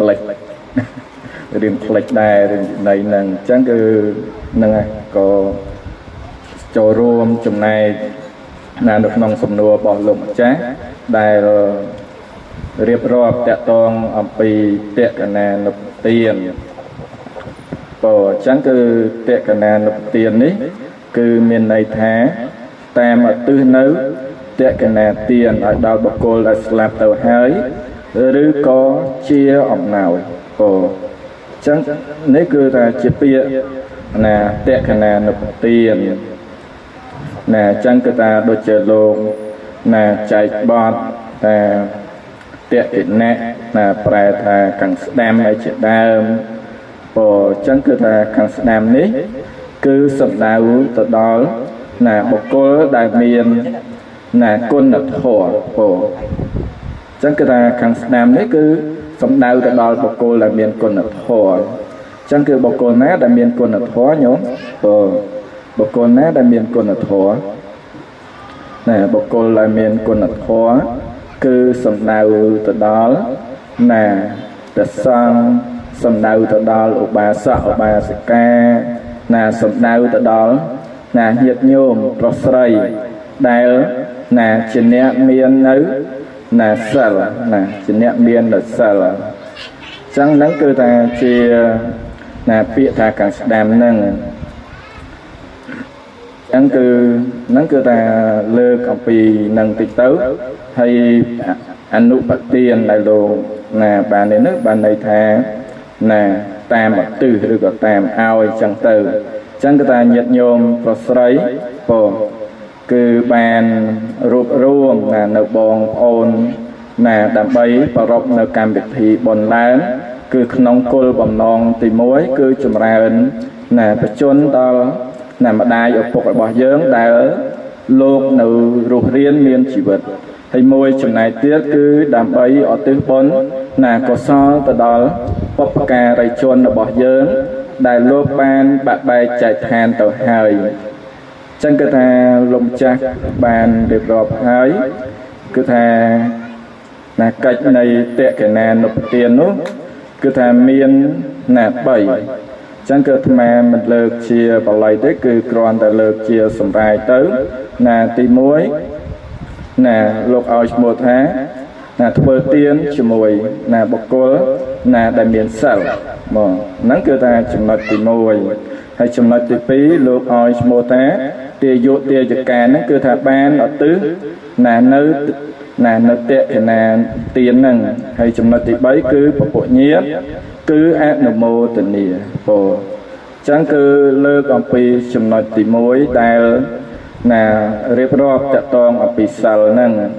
phlịch đài rừng này nâng chẳng cứ nâng có cho rôm trong này là được nông sầm nô bỏ lụng chá đài rồiเรียบรอบแตะตองอัมปีเตะกันแนนเตียนปอจังคือเตะกันแนนเตียนนี้คือเมียนในแท้แต่มาตื้อนื้อเตะกันแนนเตียนởดาวบกโกลสลับเต่าหายหรือก็เชียออกหนาวปอจังนี่คือราเชียเปียน่ะเตะกันแนนเตียนน่ะจังคือตาโดยเจโลงน่ะใจบอดแต่เตะติดแน่น่ะแปลทากังสแตมไอเจดาม Bồ chẳng cứ là khăn nam ní cứ sầm đào từ đó là một cô đại miền là côn nợ thọ bồ chẳng cứ là khăn nam ní cứ sầm đào từ đó một cô là miền côn nợ thọ chẳng cứ một cô ná đại miền côn nợ thọ nhớ bồ một cô ná đại miền côn nợ thọ nè một cô là miền côn nợ thọ cứ sầm đào từ đó là để sang sầm đào từ đó ở bà sợ ở bà sẽ ca là sầm đào từ đó là nhiệt nhôm prosray đại là chỉ nhẹ miên nữ là sợ là chỉ nhẹ miên là sợ chẳng nắng cơ ta chỉ là bịa ta càng đàm nâng chẳng cứ nắng cơ ta lơ cọp pì nâng tịch tấu hay anh nụ bạc tiền đại đồ là bà này nước bà này thà là tam bạc từ được gọi tam ao chẳng từ chẳng cái ta nhiệt nhôm prosray bồ cứ bàn rụp ruộng là nợ bòn ôn là đàm bấy và rộp nợ cam biệt thị bòn lán cứ nông côn bầm non tìm mối cứ chùm ra ấn là bà chôn đó là mà đai ở phục ở bỏ dưỡng đai ở lột nợ rụp riêng miên chỉ vật hay môi chùm này tiết cứ đàm bấy ở tư bốn là có so từ đó bọc cà rầy chôn ở bỏ dưỡng đài lô ban bạc bay chạy than tàu hơi chẳng cứ ta lông chắc bàn được rộp hơi cứ ta là cách này tệ cái nà nộp tiền nữa cứ ta miên là 7 chẳng cứ mà mình lược chia vào lấy tới cứ còn ta lược chia sầm rai tới là tí muối là lục ao một tháng là thua tiền chỉ mùi là bọc cô là đại miền sầu mà nắng cứ ta chừng mặt tí mùi hay chừng mặt tí phí lục ao một tháng tiền dụ tiền giật càn nó cứ ta ban ở tứ là nơi tệ thì là tiền nâng hay chừng mặt tí bấy cứ bộ nhiếp cứ ác nụ mô tình nịa bồ chẳng cứ lơ còn phí chừng mặt tí mùi đại là riêng rộp tạ tông ở phí sầu nâng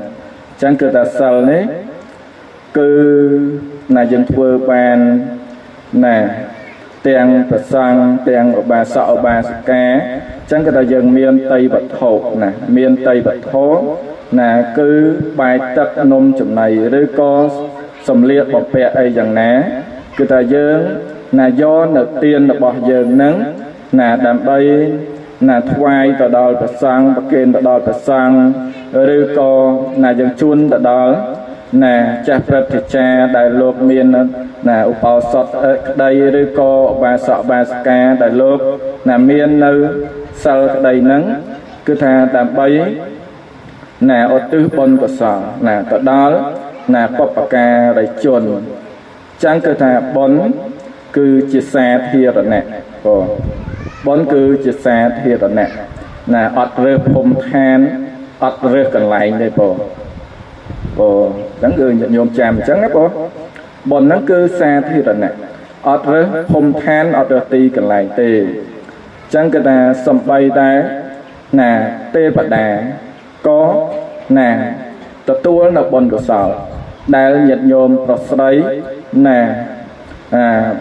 chẳng cứ ta sầu đấy cứ là dân thua bàn nè tiền vật sang tiền ở bà sợ ở bà cá chẳng cái ta dân miền tây bật thổ nè miền tây bật thổ nè cứ bài tập nôm chùm này rồi có sầm liệt bọc bẹ ấy chẳng ná cứ ta dân là do nợ tiền là bỏ dân nắng là đàm bay là thoai ta đòi vật sang bậc kênh ta đòi vật sang rồi có là dân chun ta đòi nè cha phật thì cha đại lục miền nè upao sọt đây rồi có bà sọ bà ca đại lục nè miền nơi sau đầy nắng cứ thà tạm bấy nè ở tư bồn của sọ nè tại đó nè bọc ca đầy chuồn chẳng cứ thà bồn cứ chia sẻ thiệt rồi nè bồn cứ chia sẻ thiệt rồi nè nè ọt rơ phom than ọt rơ cần lại đây bồ chẳng cứ nhận nhôm chàm chẳng á bồn nó cứ xa thì rồi nè ọt rơ phom than ọt rơ ti cần lại tê chẳng cái ta sầm bay ta nè tê bạc đà có nè tập tua là bồn của sọ đại nhận nhôm prosray nè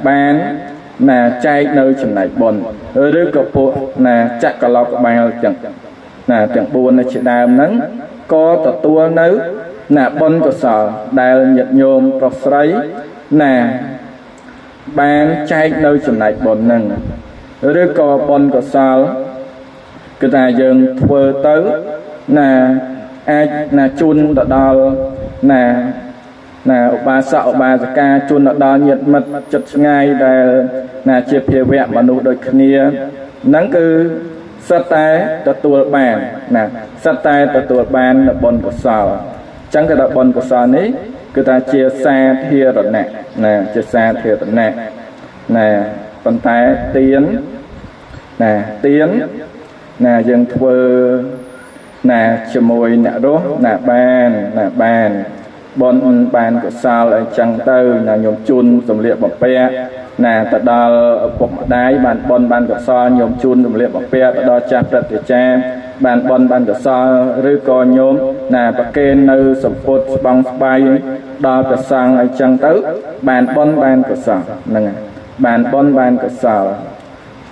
ban nè chay nơi chừng này bồn rồi có bộ nè chắc cả lọc bài chẳng nè chẳng buồn là chỉ đàm nắng có tập tua nấu nè bồn của sọ đại nhận nhôm prosray nè ban chay nơi chừng này bồn nâng rồi có bồn của sọ cái ta dừng thua tới nè ai nè chun đo nè bà sợ bà ca chun đo nhiệt mật chật ngay để nè chia phía vẹn mà nụ đôi kia nắng cứ sát tay tập tua bàn nè sát tay tập tua bàn là bồn của sọ chẳng cái đó bồn của sọ này cứ ta chia xa thia rồi nè chia xa thia rồi nè con tay tiến nè dân thua nè cho môi nè đó nè bàn bon bàn của sao lại chẳng tư nè nhôm chun dùng liệp bọc pe nè ta đo bọc đáy bàn bon bàn của sao nhôm chun dùng liệp bọc pe ta đo chặt đặt để cha bàn bon bàn của sao rư co nhôm nè bạc kênh nơi sập phốt bằng bay đo của sang lại chẳng tư bàn bon bàn của sao nè bàn bon bàn cả sào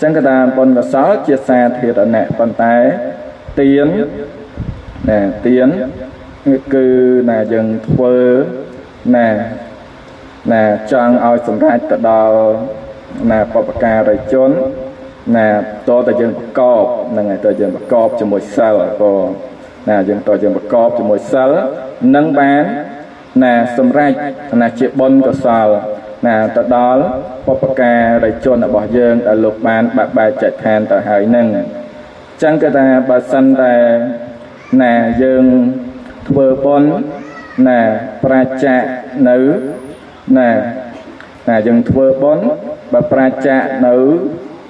chẳng cái ta bon cả sào chia xa thiệt ở nè còn tay tiến nè tiến cứ là dừng phơ nè trang ao sầm rai tờ đào nè bọc cà rồi trốn nè to tờ dừng cọp là ngày tờ dừng cọp cho mỗi sào có nè dừng tờ dừng cọp cho mỗi sào nâng bán nè sầm rai nè chia bon cả sào nè tờ đó bọc cà rồi trốn ở bỏ dừng ở lục ban bạc bài chạy than tờ hải nâng chẳng cái ta bà sanh ta nè dừng thưa bon nè pra cha nữ nè dừng thưa bon bà pra cha nữ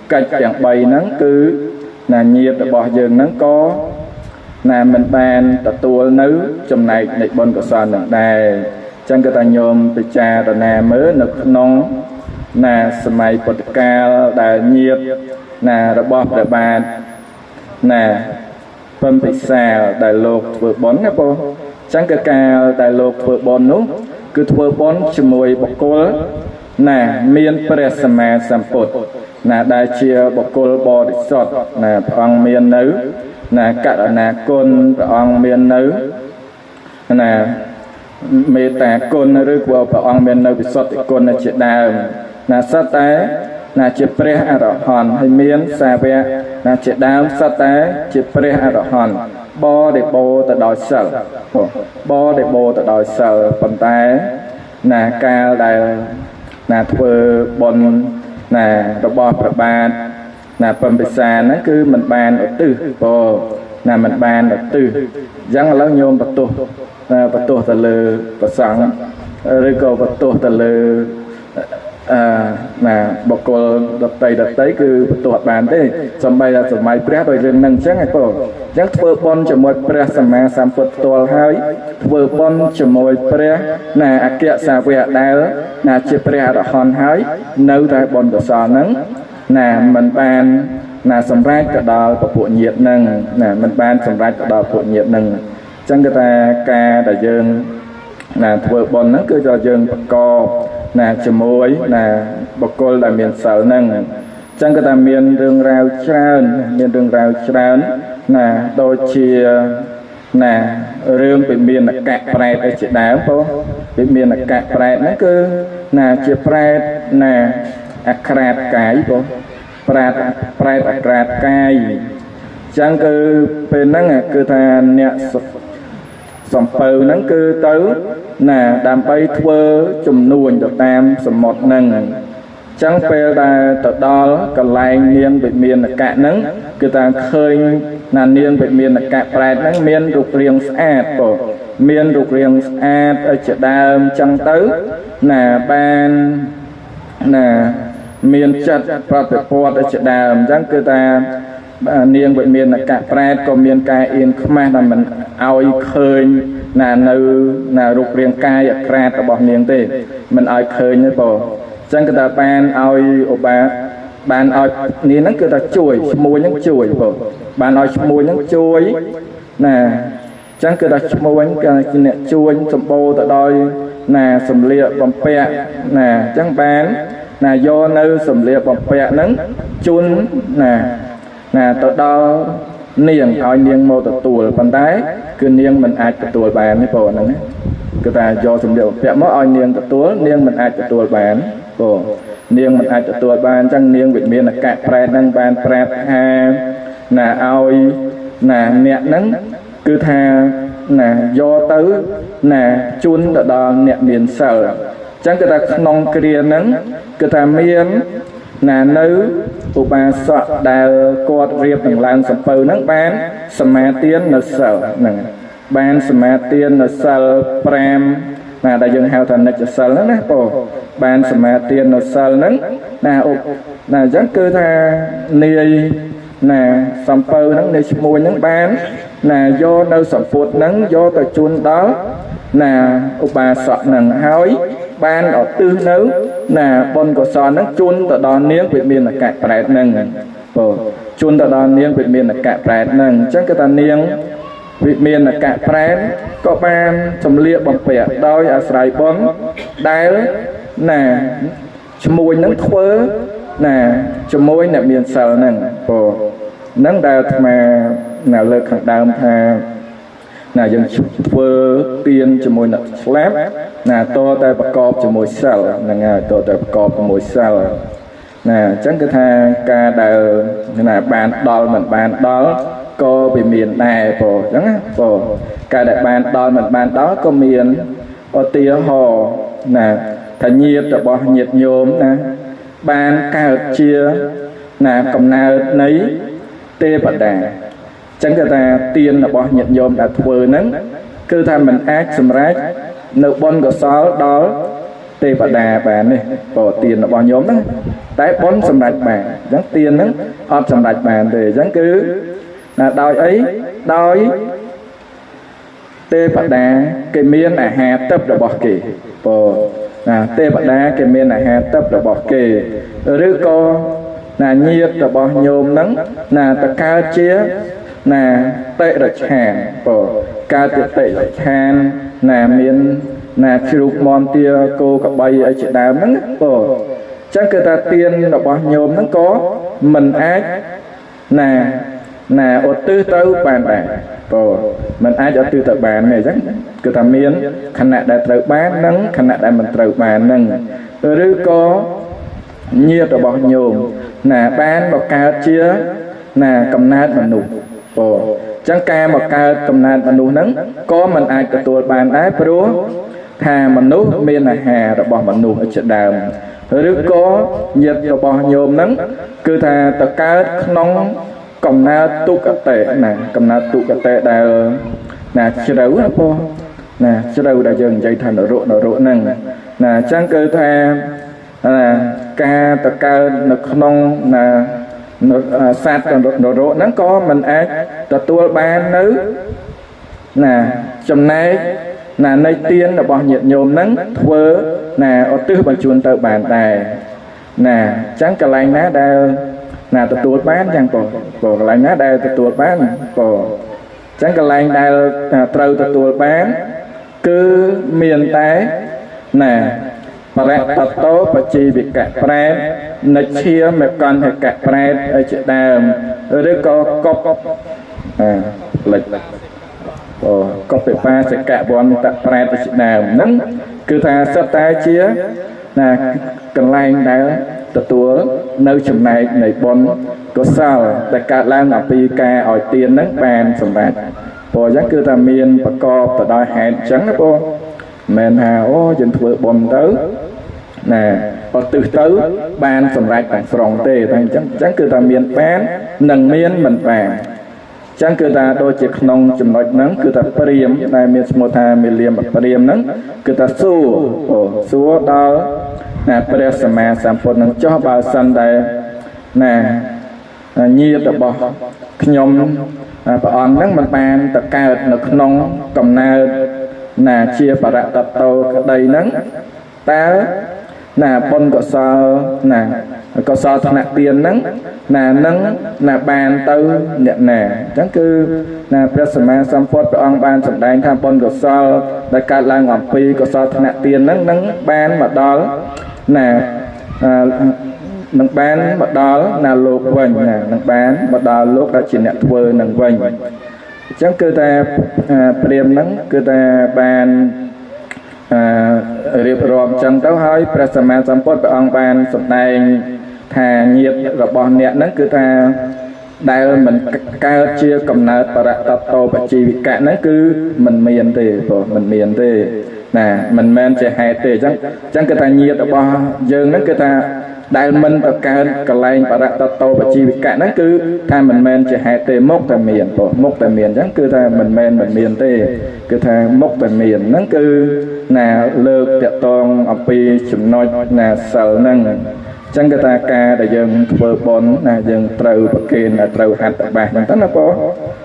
cách chẳng bày nắng cứ nè nhiệt bỏ dừng nắng có nè mình bàn ta tua nữ trong này nịch bon của son nè chẳng cái ta nhôm bị cha rồi nè mới nực nóng nè sài bột ca đà nhiệt nè rồi bọt rồi bàn nè phân bị xa đại lục vừa bón nghe po chẳng cái ca đại lục vừa bón nú cứ vừa bón cho mùi bọc cô nè miên presama samput nè đại chia bọc cô bò đi sọt nè ông miên nữ nè cả nè côn ông miên nữ nè mê tà côn rư của ông miên nữ bị sọt thì côn là chuyện đào nè sát té nè chỉ pre a rọ hòn hay miên xa ve nè chỉ đám sát té chỉ pre a rọ hòn bo để bo ta đòi sợ bo để bo ta đòi sợ phần té nè ca đại nè thưa bon nè đọ boประบาทnè phần bị xa nó cứ mình bàn ở tư bo nè mình bàn ở tư giăng lão nhôm bật tu ta lư bật sáng rồi có bật tu ta lư nè bọc cô đặt tay cứ tuột bàn thế sầm bay là sầm bay press rồi rừng nâng chắc hay po chắc vừa bon cho một press sầm mà sầm phật tuột hơi vừa bon cho một press nè kia xa vẹt đá nè chia press đã hòn hơi nấu ra bon của sò nắng nè mình bàn nè sầm rái cả đào và bộ nhiệt nâng nè mình bàn sầm rái cả đào bộ nhiệt nâng chẳng người ta ca đại dương nè vừa bon nó cứ cho dương co nè chấm muối nè bọc cô là miền sầu nâng chẳng cái ta miền đường rào trơn nè đôi chia nè rương bị miền là cạn prẹt ở chỉ đá phố bị miền là cạn prẹt nó cứ nè chia prẹt nè akrat cái phố prẹt akrat cái chẳng cứ bên nắng cứ ta nè sầm pờ nắng cứ tới nè đàm bay thưa chùm nuôi được tam sầm một nâng chẳng phê ta tự đó còn lại niên bị miền là cả nắng cứ ta khơi là niên bị miền là cả phải nắng miền rục riêng sát của miền rục riêng sát ở chợ đàm chẳng tới nè ban nè miền chặt và tự bọt ở chợ đàm chẳng cứ ta niên bị miền là cả phải còn miền cài yên không là mình ao khơi nè nữ nè rục riêng cài ở kẹt ở bọt niên tê mình ao khơi như bộ chẳng cái ta ban ao ở ban ao ní nó cứ ta chuối mua những chuối bộ ban ao mua những chuối nè chẳng cái ta mua những cái nè chuối sầm bô ta đôi nè sầm lịa bầm pẹ nè chẳng bán nè do nơi sầm lịa bầm pẹ nắng chun nè ta đo niềng ao niềng mô ta tuổi bàn tay cứ niềng mình ai ta tuổi bàn như bộ này cái ta do sầm lịa pẹ mới ao niềng ta tuổi niềng mình ai ta tuổi bàn bộ niềng mình ai tuổi bàn chẳng niềng bị miền là cạn prẹt năng bàn prẹt ha nè ao nè nẹt nắng cứ tha nè do tới nè chun đã đo nẹt miền sở chẳng cái ta nong kia nắng cái ta miền nè nữ tụ ba sọ đào cột riệp đằng lan sầm pơ nắng bán sầm ma tiên là sở nè ban sầm ma tiên là sở prem nè đại dương hào thành là sở đó nè bộ ban sầm ma tiên là sở nắng nè chẳng cứ tha nia nè sầm pơ nắng nia mùi nắng bán nè do đâu sầm phụt nắng do tờ chun đó nè bà sọ nằng hói ban ở tư nấu nè bon của sò nắng chun tờ đòn niếng việt miền là cạn prẹt nằng chun tờ đòn niếng việt miền là cạn prẹt nằng chắc cái ta niếng việt miền là cạn prẹt có ban sầm lia bằng pẹt đôi à sài bon đái nè môi nắng thưa nè cho môi nè miền sầu nè bồ nắng đào mà nào lơ khẳng đào tha nè dân thưa tiên cho môi nè slap nè to tay bạc cọp cho môi sầu nè ngày to tay bạc cọp cho môi sầu nè chẳng cái tha ca đào nè bàn đo mình bàn đó có bị miền này bồ chẳng bồ ca đại bàn đo mình bàn đó có miền ở tia hồ nè thành nhiệt là bỏ nhiệt nhôm nè ban cao chia nè cầm nào nấy tê bật đà chẳng cái ta tiên là bỏ nhiệt nhôm đã thưa nắng cứ tham mình ác sầm rách nợ bon của sáu đó tê bật đà bà này bỏ tiền là bỏ nhóm đó tái bón sầm rách bà chẳng tiền đó ọt sầm rách bà để chẳng cứ là đòi ấy đòi tê bật đà cái miên là hạt tập là bỏ kỳ bỏ tê bật đá cái miền này hạt tập là bỏ kề rư co là nhiệt là bỏ nhôm nắng là ta cao chia là tệ là chàn bỏ cao tệ là chàn là miền là chịu mòn tia cô các bay ở chị đám nắng bỏ chắc người ta tiên là bỏ nhôm nắng có mình ác là ở tư tấu bàn bạc mình ai ở tư tập bàn này chắc người ta miến khả năng đã tự bán nắng khả năng đã mình tự bàn nâng rư có nhiệt ở bỏ nhôm là bán một cao chia là cầm nát mà nụ chẳng ca một cao cầm nát mà nụ nắng có mình ai cả tuổi bàn ái pro thà mà nụ miên là hà rồi bỏ mà nụ ở chợ đàm rư có nhiệt ở bỏ nhôm nắng cứ thà tất cả nóng cầm na tu cả tệ nè cầm na tu cả tệ đã nè chơi đấu đó po nè chơi đấu đã dừng dây thành nở rộ nâng nè trang cơ tha nè ca tất cả nực nông nè sát nở rộ nắng có mình ác ta tua ba nữ nè trong này nè nơi tiên là bao nhiệt nhôm nắng thưa nè ở tư bằng chuồn tờ bàn tài nè trắng cả lành ná đa nè tụi tuột bán chẳng còn lại ná đa tụi tuột bán còn trắng cả lành đa trâu tụi tuột bán cứ miền tái nè và lại tập tố và chi bị cả pren nịch chia mẹ con hay cả pren ở chợ đàm rồi có cốc lịch có phải pha sẽ cả bọn tập pren ở chợ đàm nắng cứ thà sắp tay chia nè cần lành đã tụi nơi chùm này bọn có sao tại cả lang ở PK ở tiền nắng bàn sầm bạc rồi chắc cứ ta miền và co và đòi hẹn trắng đó cô men hà ô dân thưa bom tới nè ở từ tới ban sầm rạch tại phòng tê thành chẳng cứ ta miền bán nâng miền mình vàng chẳng cứ ta đôi chiếc nông chùm nói nắng cứ ta priêm này miền một thà miền liêm và priêm nắng cứ ta xua đó nè presma sampon nâng cho bao sân đây nè nhiệt là bỏ nhom bà on nắng mình bàn tất cả lực nông cầm na nè chia bà rạ tập tàu đây nắng ta nè bôn có sao nè có sao thằng tiền nắng nè nắng nè bàn tư nè chẳng cứ nè presma sampon bà on bàn sầm đánh tham bôn có sao đại ca lang ngọc pi có sao thằng tiền nắng nắng bàn mà đó nè nâng bán mà đó là lục vành nè nâng bán mà đó lúc đã chỉ nhận thua nâng vành chẳng cơ ta priêm nắng cơ ta bàn riệp rộm chân táo hơi prasama sampot ông bàn sụp này thà nhiệt rồi bỏ nẹt nắng cơ ta đại mình cao chia cầm nợ và tập tô và chi bị cả nắng cứ mình miền thì mình miền thì nè mình men chạy hai tề chẳng cái ta nhiệt ở bao giờ nó cái ta đại mình ở cả lại và đặt tàu và chi cả nó cứ tha mình men chạy hai tề mốc tại miền chẳng cứ ta mình men mình miền tề cứ tha mốc tại miền nó cứ nè lược tiệt toàn ở pi chùm nói nè sợ năng chẳng cái ta ca để dừng vợ bón nè dừng trâu và kền là trâu hạt bạc mình tất nó có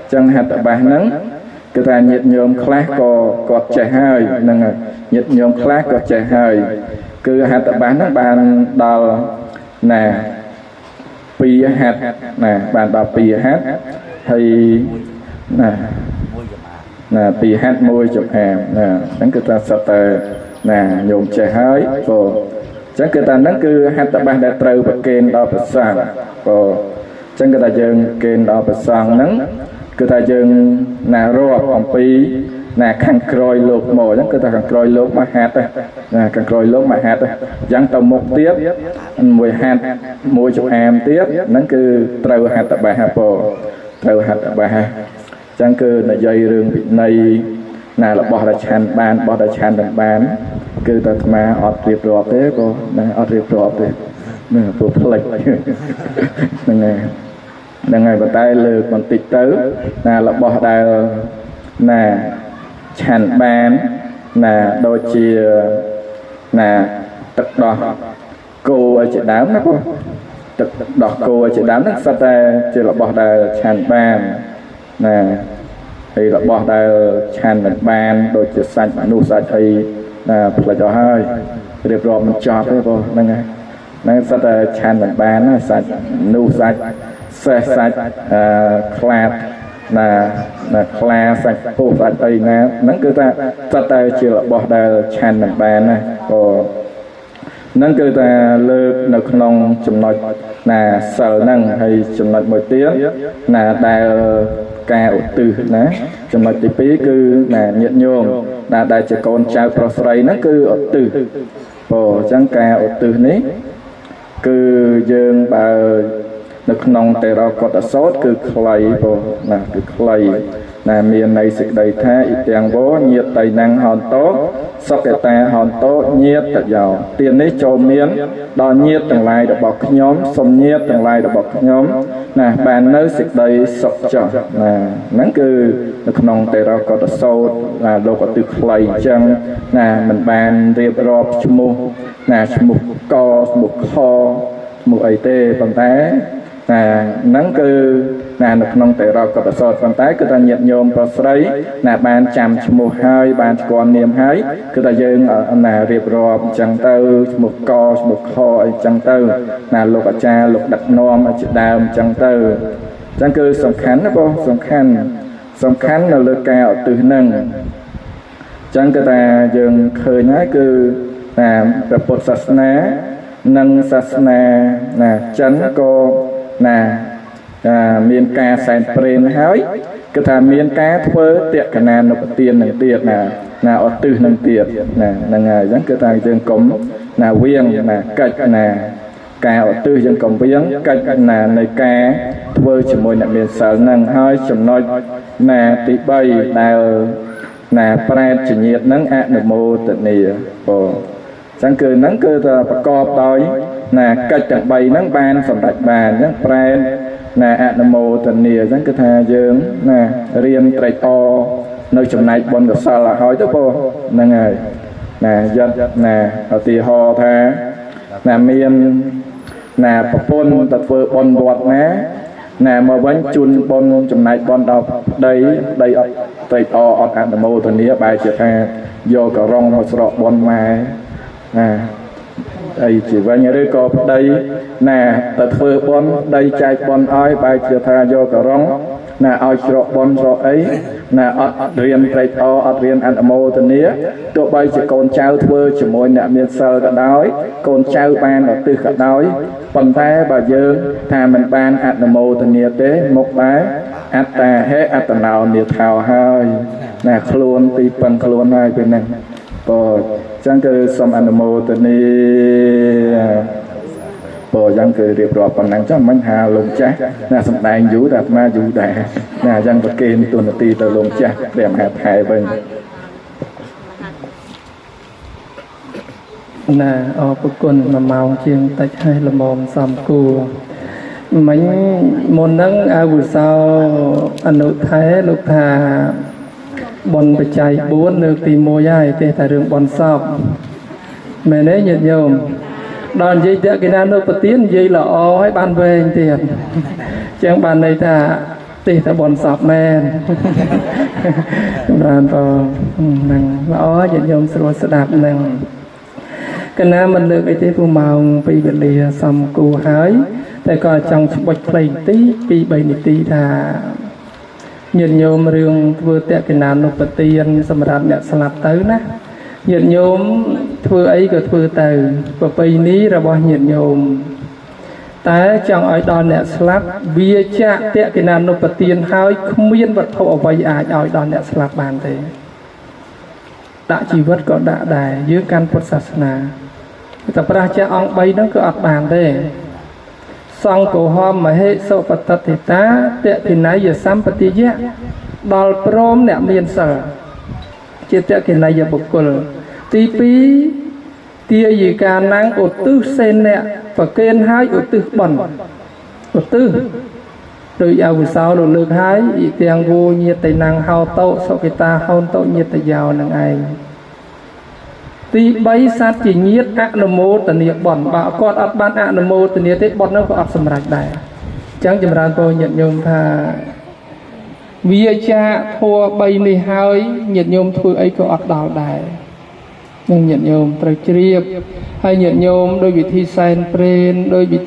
chẳng hạt bạc nắng cái ta nhiệt nhôm khác có chạy hơi nâng nhiệt nhôm khác có chạy hơi cứ hạt bán nó bàn đào nè pi hạt nè bàn đào pi hạt thì nè pi hạt môi chụp hàm nè đánh cái ta sập tờ nè nhôm chạy hơi rồi chẳng cứ ta nắng cứ hát ta ban đại trâu và kênh đó bật sang chẳng cứ ta dừng kênh đó bật sang nắng cứ ta dừng nà rô phòng pi nà khăn croi lột mồ chẳng cứ ta khăn croi lột mà hát nà khăn croi lột mà hát chẳng tàu một tiếp mùi hát mùi chụp em tiếp nắng cứ trâu hát ta bà hát bò trâu hát ta bà hát chẳng cứ là dây rừng bị này nà là bỏ ra chăn đàn bán cứ ta mà ọt riệp rọp thế cô nè ọt riệp rọp thế nè bộ phật lệch nè ngày bàn tay lừa còn tịch tới nè là bỏ đài nè chăn bán nè đôi chia nè tật đỏ cô ở chợ đám đó cô tật đỏ cô ở chợ đám đó sao ta chỉ là bỏ đài chăn bán nè thì là bỏ đài chăn bán đôi chia xanh nụ sạch thì là cho hơi điệp rồi mình cho thế cô nè sao ta chăn bán nó sạch nụ sạch xe sạch clad là clad sạch phụ sạch đây nè nắng cứ ta sao ta chỉ là bỏ đài chăn bán này còn nắng cứ ta lơ nó không chấm nói là sợ năng hay chấm nói một tiếng là đài ca ổ tư nè chấm nói tí phí cứ là nhiệt nhôm là đại chỉ con trai prosray nó cứ ổ tư bộ chẳng ca ổ tư ní cứ dương bà nước nông tề rau có sốt cứ clay bộ là cứ clay là miền này sự đầy tha ít tiền bố nhiệt đầy năng hòn tốt sau cái ta hòn tốt nhiệt thật giàu tiền ấy cho miếng đo nhiệt từng lại được bọc nhóm xong nhiệt từng lại được bọc nhóm nè bàn nơi sự đầy sọc chọn là nắng cứ nước nông tề rau có sốt là đâu có từ clay chân nè mình bàn riệp rọp chmu nè chmu co một kho một ấy tê bằng té nắng cứ nước nông tề rau có sốt bằng té cứ ta nhiệt nhôm và sấy nè bàn chạm chmu hai bàn còn niềm hái cứ ta dương ở nè riệp rọp chẳng tư một co một kho chẳng tư nè lục ở cha lục đặt nom ở chợ đàm chẳng tư chẳng cứ sòng khánh đó cô sòng khánh là lơ cao từ nâng chẳng cứ ta dương khơi nhái cứ là bột sạch ná nâng sạch ná nè chánh cô nè miền ca sàn prem hói cứ ta miền cá thưa tiệt cả nàn nộp tiền nâng tiệt nè ở từ nâng tiệt nè ngày chẳng cứ ta dương cống nè viên nè cạch nè ca ở từ dân công viếng cạch nè nơi ca thưa chỉ môi nè miền sở nâng hơi chấm nói nè tí bay nè prai chỉ nhiệt nắng ạ nè mô tận nìa chẳng cứ nắng cứ ta bắt cọp đói nè cạch chẳng bay nắng ban sầm đạch bàn nắng prai nè ạ nè mô tận nìa chẳng cứ tha dương nè riêng trai to nơi chấm này bọn được sao là hỏi chứ cô nè ngày nè dân nè ở tì ho tha nè miền nè pôn tập vừa bọn bọt nè mà vẫn chun bọn chấm này bọn đọc đây trai to ở ạ nè mô tận nìa bài chỉ tha vô cả rong một sọ bọn mà đây chỉ với nhà đứa có đây nè tập vừa bọn đây chạy bọn ai bài chỉ tha vô cả rong nè ai sọ bọn sọ ấy nè riêng trai to riêng ăn mô tận nía tụi bay chỉ con cháu thưa chỉ môi nè miền sơ cả đói con cháu ban ở từ cả đói phần thế bà dương thà mình ban ăn mô tận nía tế một bái ăn ta hết ăn tận nào nhiệt thảo hơi nè luôn tì phần luôn hai bên này chẳng cứ xong ăn mô tận nía chẳng cứ điệp rọp bằng nắng cho mình hà lông chắc nè xong đàn vũ đạt ma vũ đà nè chẳng vật kênh tuần là ti tờ lông chắc đẹp hạt hại bên nè ở bức quân mà màu chiên tách hai là mồm xăm cua mấy môn nắng ai vừa sau anh nội thái lúc thà bọn bị chạy bốn được tìm mua dài thì tại đường bọn sọc mẹ nấy nhiệt nhôm đòn dây tệ cái nan đâu có tiến dây là o hay ban về tiền chẳng bàn này ta tì ta bọn sọc men bàn vào năng lo nhiệt nhôm sửa sửa đạp năng cái nam mình được cái thế phù màu bị bệnh lìa xăm cù hái tại coi trong bạch play tí bị bệnh tí thà nhiệt nhôm riêng vừa tệ cái nan đâu có tiền xâm rạp nhẹ slap tới nè nhiệt nhôm ធ្វើអីក៏ធ្វើទៅប្រពៃណីរបស់ញាតិញោមតែចង់ឲ្យដល់អ្នកស្លាប់វាចាក់តេកិណានុបទានហើយគ្មានវត្ថុអ្វីអាចឲ្យដល់អ្នកស្លាប់បានទេដាក់ជីវិតក៏ដាក់ដែរយើងកាន់ពុទ្ធសាសនាតែប្រាស់ចាស់អង្គ3ហ្នឹងគឺអត់បានទេសង្ឃោហមមហេសុបតតិតាតេកិណៃយសម្បតិយៈដល់ព្រមអ្នកមានសិលជាតេកិណៃយបុគ្គលទី2ទាយិកាណាំងឧទ្ទិសសេនៈប្រកេនហើយឧទ្ទិសបន់ឧទ្ទិសដោយអវិសោរលើកហើយអ៊ីទាំងវោញាតិណាំងហោតោសុគិតាហោនតោញាតិយោនឹងឯងទី3សត្វជាញាតិអនុមោទនាបន់បើគាត់អត់បានអនុមោទនាទេបន់នោះក៏អត់សម្រេចដែរអញ្ចឹងចម្រើនពរញាតិញោមថាវាចាធัว3នេះហើយញាតិញោមធ្វើអីក៏អត់ដល់ដែរនឹងញាតិញោមត្រូវជ្រាបហើយញាតិញោមដោយវិធីសែនព្រេនដោយវិធី